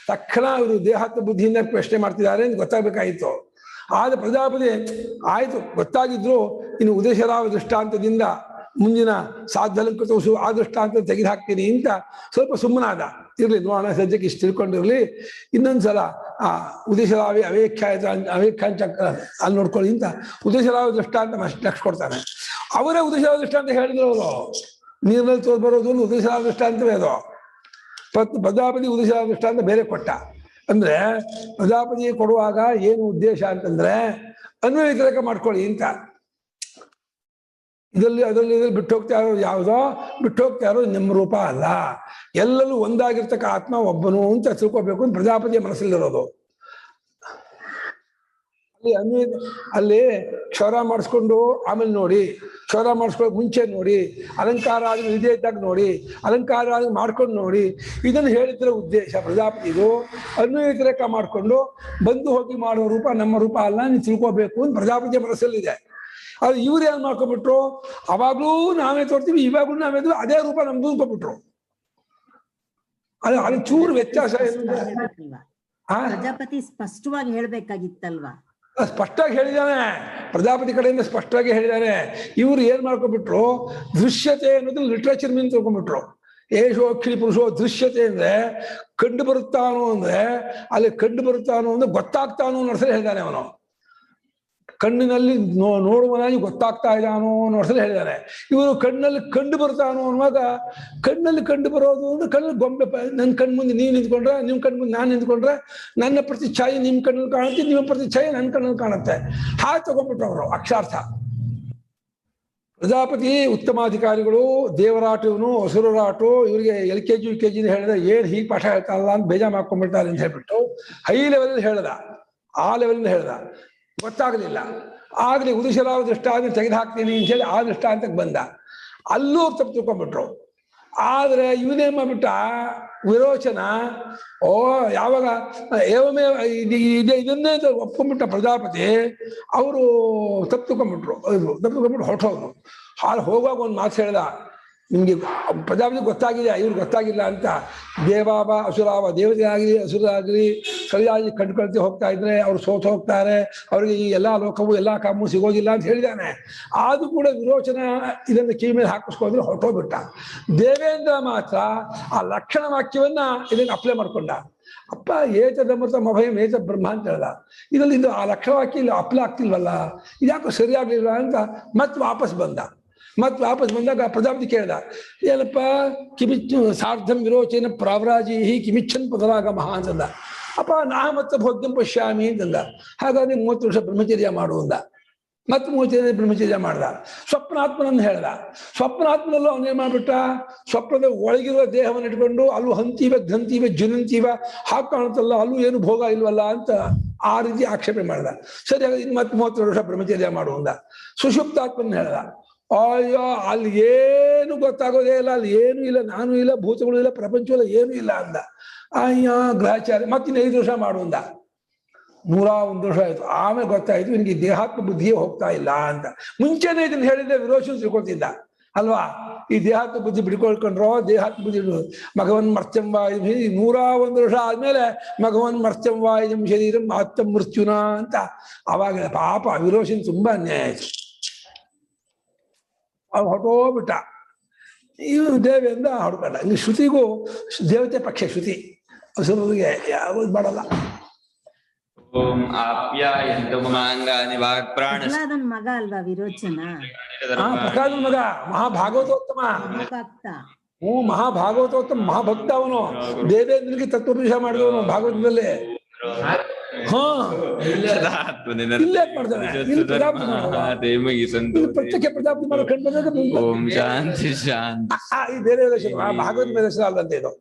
ತಕ್ಷಣ ಅವರು ದೇಹಾತ್ಮ ಬುದ್ಧಿಯಿಂದ ಪ್ರಶ್ನೆ ಮಾಡ್ತಿದ್ದಾರೆ ಅಂತ ಗೊತ್ತಾಗ್ಬೇಕಾಗಿತ್ತು. ಆದ್ರೆ ಪ್ರಜಾಪತಿ ಆಯ್ತು ಗೊತ್ತಾಗಿದ್ರು, ಇನ್ನು ಉದಯಶರಾವ ದೃಷ್ಟಾಂತದಿಂದ ಮುಂದಿನ ಸಾಧ್ಯಲಂಕೃತ ಆ ದೃಷ್ಟಾಂತ ತೆಗೆದು ಹಾಕ್ತೀನಿ ಅಂತ ಸ್ವಲ್ಪ ಸುಮ್ಮನಾದ. ಇರ್ಲಿ ನೋಡೋಣ, ಸದ್ಯಕ್ಕೆ ಇಷ್ಟು ತಿಳ್ಕೊಂಡಿರ್ಲಿ, ಇನ್ನೊಂದ್ಸಲ ಆ ಉದಯಶರಾವಿ ಅವೇಖ್ಯಾಂಚ ಅಲ್ಲಿ ನೋಡ್ಕೊಳ್ಳಿ ಅಂತ ಉದಯಶರಾವ ದೃಷ್ಟಾಂತ ಲಕ್ಷ ಕೊಡ್ತಾನೆ. ಅವರೇ ಉದಯಶರಾವ ದೃಷ್ಟಾಂತ ಹೇಳಿದ್ರು, ಅವರು ನೀರಿನಲ್ಲಿ ತೋರ್ ಬರೋದು ಒಂದು ಉದಯಶರಾವ ದೃಷ್ಟಾಂತವೇ ಅದು. ಪ್ರಜಾಪತಿ ಉದಯಶರಾವ ದೃಷ್ಟಾಂತ ಬೇರೆ ಕೊಟ್ಟ. ಅಂದ್ರೆ ಪ್ರಜಾಪತಿ ಕೊಡುವಾಗ ಏನು ಉದ್ದೇಶ ಅಂತಂದ್ರೆ ಅನ್ವಯ ವ್ಯತಿರೇಕ ಮಾಡ್ಕೊಳ್ಳಿ ಅಂತ. ಇದರಲ್ಲಿ ಬಿಟ್ಟು ಹೋಗ್ತಾ ಇರೋದು ಯಾವುದೋ, ಬಿಟ್ಟು ಹೋಗ್ತಾ ಇರೋದು ನಿಮ್ಮ ರೂಪ ಅಲ್ಲ, ಎಲ್ಲರೂ ಒಂದಾಗಿರ್ತಕ್ಕ ಆತ್ಮ ಒಬ್ಬನು ಅಂತ ತಿಳ್ಕೊಬೇಕು ಅಂತ ಪ್ರಜಾಪತಿಯ ಮನಸ್ಸಲ್ಲಿರೋದು. ಅಲ್ಲಿ ಕ್ಷೌರ ಮಾಡಿಸ್ಕೊಂಡು ಆಮೇಲೆ ನೋಡಿ, ಕ್ಷೌರ ಮಾಡಿಸ್ಕೊಳ್ಳೋಕೆ ಮುಂಚೆ ನೋಡಿ, ಅಲಂಕಾರ ಆದ್ಮೇಲೆ ಇದೇ ಇದ್ದಾಗ ನೋಡಿ, ಅಲಂಕಾರ ಆದ್ಮೇಲೆ ಮಾಡ್ಕೊಂಡು ನೋಡಿ, ಇದನ್ನು ಹೇಳಿದ್ರೆ ಉದ್ದೇಶ ಪ್ರಜಾಪತಿದು. ಅನ್ವಯ ವ್ಯತಿರೇಕ ಮಾಡಿಕೊಂಡು ಬಂದು ಹೋಗಿ ಮಾಡುವ ರೂಪ ನಮ್ಮ ರೂಪ ಅಲ್ಲ, ನೀವು ತಿಳ್ಕೊಬೇಕು ಅಂತ ಪ್ರಜಾಪತಿಯ ಮನಸ್ಸಲ್ಲಿದೆ. ಅದು ಇವ್ರು ಏನ್ ಮಾಡ್ಕೊಂಡ್ಬಿಟ್ರು, ಅವಾಗ್ಲೂ ನಾವೇ ತೋರ್ತೀವಿ, ಇವಾಗ್ಲೂ ನಾವೇ ಅದೇ ರೂಪ ನಮ್ದು ಅನ್ಕೊಂಡ್ಬಿಟ್ರು. ಅದು ಚೂರು ವ್ಯತ್ಯಾಸ.
ಪ್ರಜಾಪತಿ ಸ್ಪಷ್ಟವಾಗಿ ಹೇಳ್ಬೇಕಾಗಿತ್ತಲ್ವಾ?
ಸ್ಪಷ್ಟವಾಗಿ ಹೇಳಿದಾನೆ, ಪ್ರಜಾಪತಿ ಕಡೆಯಿಂದ ಸ್ಪಷ್ಟವಾಗಿ ಹೇಳಿದಾನೆ. ಇವ್ರು ಏನ್ ಮಾಡ್ಕೊಂಡ್ಬಿಟ್ರು, ದೃಶ್ಯತೆ ಅನ್ನೋದು ಲಿಟ್ರೇಚರ್ ಮೀನ್ ತಿಳ್ಕೊಂಡ್ಬಿಟ್ರು. ಏಷೋಕ್ಷಿ ಪುರುಷೋ ದೃಶ್ಯತೆ ಅಂದ್ರೆ ಕಂಡು ಬರುತ್ತಾನೋ ಅಂದ್ರೆ, ಅಲ್ಲಿ ಕಂಡು ಬರುತ್ತಾನೋ ಅಂದ್ರೆ ಗೊತ್ತಾಗ್ತಾನೋ ಅನ್ನೋಸಲಿ ಹೇಳಿದಾನೆ ಅವನು. ಕಣ್ಣಿನಲ್ಲಿ ನೋಡುವನಾಗಿ ಗೊತ್ತಾಗ್ತಾ ಇದ್ದಾನೋ ಅನ್ನೋಸಲಿ ಹೇಳಿದಾನೆ. ಇವರು ಕಣ್ಣಲ್ಲಿ ಕಂಡು ಬರ್ತಾನೋ ಅನ್ನುವಾಗ, ಕಣ್ಣಲ್ಲಿ ಕಂಡು ಬರೋದು ಅಂದ್ರೆ ಕಣ್ಣಲ್ಲಿ ಗೊಂಬೆ, ನನ್ನ ಕಣ್ ಮುಂದೆ ನೀವು ನಿಂತ್ಕೊಂಡ್ರೆ, ನಿಮ್ಮ ಕಣ್ ಮುಂದೆ ನಾನು ನಿಂತ್ಕೊಂಡ್ರೆ ನನ್ನ ಪ್ರತಿ ಛಾಯೆ ನಿಮ್ಮ ಕಣ್ಣಲ್ಲಿ ಕಾಣುತ್ತೆ, ನಿಮ್ಮ ಪ್ರತಿ ಛಾಯೆ ನನ್ನ ಕಣ್ಣಲ್ಲಿ ಕಾಣುತ್ತೆ. ಹಾಗೆ ತಗೊಂಡ್ಬಿಟ್ರು ಅವರು ಅಕ್ಷಾರ್ಥ. ಪ್ರಜಾಪತಿ ಉತ್ತಮಾಧಿಕಾರಿಗಳು, ದೇವರಾಟವನು ಅಸುರರಾಟು, ಇವರಿಗೆ LKG UKG ಹೇಳಿದ್ರೆ ಏನ್ ಹೀಗೆ ಪಾಠ ಹೇಳ್ತಾರಲ್ಲ ಅಂತ ಬೇಜಾರು ಮಾಡ್ಕೊಂಡ್ಬಿಡ್ತಾರೆ ಅಂತ ಹೇಳ್ಬಿಟ್ಟು ಹೈ ಲೆವೆಲ್ ಹೇಳ್ದ, ಆ ಲೆವೆಲ್ ಹೇಳ್ದ. ಗೊತ್ತಾಗಲಿಲ್ಲ. ಆಗ್ಲಿ ಉದಯಶರಾವ ದೃಷ್ಟಾಂತ ತೆಗೆದು ಹಾಕ್ತೀನಿ ಅಂತ ಹೇಳಿ ಆ ದೃಷ್ಟಾಂತಕ್ಕೆ ಬಂದ. ಅಲ್ಲೂ ತಪ್ಪು ತಿಳ್ಕೊಂಡ್ಬಿಟ್ರು. ಆದ್ರೆ ಇವನೇನ್ ಮಾಡ್ಬಿಟ್ಟ, ವಿರೋಚನ, ಓ ಯಾವಾಗ ಏವಮೇ ಇದನ್ನೇ ಒಪ್ಕೊಂಡ್ಬಿಟ್ಟ ಪ್ರಜಾಪತಿ. ಅವರು ತಪ್ಪು ತಿಳ್ಕೊಂಡ್ಬಿಟ್ರು ಹೊರಟೋದ್ರು. ಹಾಲು ಹೋಗುವಾಗ ಒಂದು ಮಾತು ಹೇಳ್ದ, ನಿಮ್ಗೆ ಪ್ರಜಾಪತಿ ಗೊತ್ತಾಗಿದೆ, ಇವ್ರು ಗೊತ್ತಾಗಿಲ್ಲ ಅಂತ. ದೇವಾವ ಅಸುರಾವ, ದೇವತೆ ಆಗಲಿ ಅಸುರಾಗಲಿ ಸರಿಯಾಗಿ ಕಂಡುಕೊಳ್ತಿ ಹೋಗ್ತಾ ಇದ್ರೆ ಅವ್ರು ಸೋತು ಹೋಗ್ತಾರೆ, ಅವ್ರಿಗೆ ಈ ಎಲ್ಲಾ ಲೋಕವು ಎಲ್ಲಾ ಕಾಮು ಸಿಗೋದಿಲ್ಲ ಅಂತ ಹೇಳಿದಾನೆ. ಆದ್ರೂ ಕೂಡ ವಿರೋಚನ ಇದನ್ನು ಕಿವಿ ಮೇಲೆ ಹಾಕಿಸ್ಕೊಂಡ್ರೆ ಹೊರಟೋಗ್ಬಿಟ್ಟ. ದೇವೇಂದ್ರ ಮಾತ್ರ ಆ ಲಕ್ಷಣ ವಾಕ್ಯವನ್ನ ಇದನ್ನು ಅಪ್ಲೈ ಮಾಡ್ಕೊಂಡ. ಅಪ್ಪ ಏತದಮೃತ ಮಭಯಂ ಏತ ಬ್ರಹ್ಮ ಅಂತ ಹೇಳ್ದ. ಇದರಲ್ಲಿ ಇದು ಆ ಲಕ್ಷಣ ವಾಕ್ಯ ಇಲ್ಲಿ ಅಪ್ಲೈ ಆಗ್ತಿಲ್ವಲ್ಲ, ಇದ್ಯಾಕೋ ಸರಿಯಾಗ್ಲಿಲ್ಲ ಅಂತ ಮತ್ತೆ ವಾಪಸ್ ಬಂದಾಗ ಪ್ರಜಾಪತಿ ಕೇಳ್ದ, ಏನಪ್ಪ ಕಿಮಿಚ್ಚು ಸಾರ್ಧಂ ವಿರೋಚನ ಪ್ರಾವರಾಜಿ ಕಿಮಿಚ್ಚನ್ ಪದರಾಗಮಃ ಅಂತಂದ. ಅಪ್ಪ ನಾ ಮತ್ತೆ ಭೋಗ್ಯಂ ಪಶ್ಯಾಮಿ ಅಂತಂದ. ಹಾಗಾಗಿ 30 ವರ್ಷ ಬ್ರಹ್ಮಚರ್ಯ ಮಾಡುವಂದ. ಮತ್ತೆ 30 ಬ್ರಹ್ಮಚರ್ಯ ಮಾಡ್ದ. ಸ್ವಪ್ನಾತ್ಮನನ್ನು ಹೇಳ್ದ. ಸ್ವಪ್ನಾತ್ಮನಲ್ಲೂ ಅವನೇನ್ ಮಾಡ್ಬಿಟ್ಟ, ಸ್ವಪ್ನದ ಒಳಗಿರುವ ದೇಹವನ್ನು ಇಟ್ಕೊಂಡು ಅಲ್ಲೂ ಹಂತೀವ ಘಂತೀವ ಜುನಂತೀವ ಹಾಗೆ ಕಾಣುತ್ತಲ್ಲ, ಅಲ್ಲೂ ಏನು ಭೋಗ ಇಲ್ವಲ್ಲ ಅಂತ ಆ ರೀತಿ ಆಕ್ಷೇಪಣೆ ಮಾಡ್ದ. ಸರಿ, ಇನ್ನು ಮತ್ತೆ 30 ವರ್ಷ ಬ್ರಹ್ಮಚರ್ಯ ಮಾಡುವಂದ. ಸುಷುಪ್ತಾತ್ಮನ ಹೇಳ್ದ, ಅಯ್ಯೋ ಅಲ್ಲಿ ಏನು ಗೊತ್ತಾಗೋದೇ ಇಲ್ಲ, ಅಲ್ಲಿ ಏನೂ ಇಲ್ಲ, ನಾನು ಇಲ್ಲ, ಭೂತಗಳು ಇಲ್ಲ, ಪ್ರಪಂಚ ಇಲ್ಲ, ಏನೂ ಇಲ್ಲ ಅಂದ. ಅಯ್ಯ ಗ್ರಹಚಾರ. ಮತ್ತಿನ್ನು 5 ವರ್ಷ ಮಾಡುವಂದ. 101 ವರ್ಷ ಆಯ್ತು. ಆಮೇಲೆ ಗೊತ್ತಾಯ್ತು ನಿನ್ಗೆ ದೇಹಾತ್ಮ ಬುದ್ಧಿಯೇ ಹೋಗ್ತಾ ಇಲ್ಲ ಅಂತ. ಮುಂಚೆನೇ ಇದನ್ನ ಹೇಳಿದ್ರೆ ವಿರೋಚನ ತಿಳ್ಕೊತಿದ್ದ ಅಲ್ವಾ. ಈ ದೇಹಾತ್ಮ ಬುದ್ಧಿ ಬಿಡ್ಕೊಳ್ಕೊಂಡ್ರೋ, ದೇಹಾತ್ಮ ಬುದ್ಧಿ ಮಗವನ್ ಮರ್ತ್ಯಂ ವಾಯುಂ 101 ವರ್ಷ ಆದ್ಮೇಲೆ ಮಗವನ್ ಮರ್ತ್ಯಂ ವಾಯುಂ ಶರೀರಂ ಆತ್ಮ ಮೃತ್ಯುನ ಅಂತ. ಆವಾಗ ಪಾಪ ವಿರೋಚನ ತುಂಬಾ ಅನ್ಯಾಯ ಆಯ್ತು. ಅವ್ನು ಹೊಟ್ಟೋಗ್ಬಿಟ್ಟ. ಇವನು ದೇವಿಯಿಂದ ಹೊಡ್ಕೊಂಡ. ಇಲ್ಲಿ ಶ್ರುತಿಗೂ ದೇವತೆ ಪಕ್ಷ ಶ್ರುತಿ ಹಸುರಿಗೆ ಯಾವುದು ಮಾಡಲ್ಲ.
ಓಂ ಆಪ್ಯಾಯಂತು ಮಮಾಂಗಾನಿ ವಾಕ್ಪ್ರಾಣ
ಪ್ರಹ್ಲಾದನ್ ಮಗ ಅಲ್ವಾ ವಿರೋಚನ?
ಪ್ರಹ್ಲಾದನ ಮಗ ಮಹಾಭಾಗವತೋತ್ತಮ.
ಭಕ್ತ.
ಮಹಾಭಾಗವತೋತ್ತಮ ಮಹಾಭಕ್ತ ಅವನು. ದೇವೇಂದ್ರನಿಗೆ ತತ್ವೋಪದೇಶ ಮಾಡಿದವನು ಭಾಗವತದಲ್ಲಿ. ಇಲ್ಲೇ ಮಾಡ್ತಾನೆ. ಪ್ರತ್ಯಕ್ಷ ಪ್ರಜಾಪತಿ ಮಾಡೋ ಕಂಡು
ಓಂ ಶಾಂತಿ ಶಾಂತಿ.
ಈ ಬೇರೆ ಭಾಗವತ ವೇದಶಾಲ ಅಲ್ಲಂತೆ ಇದು.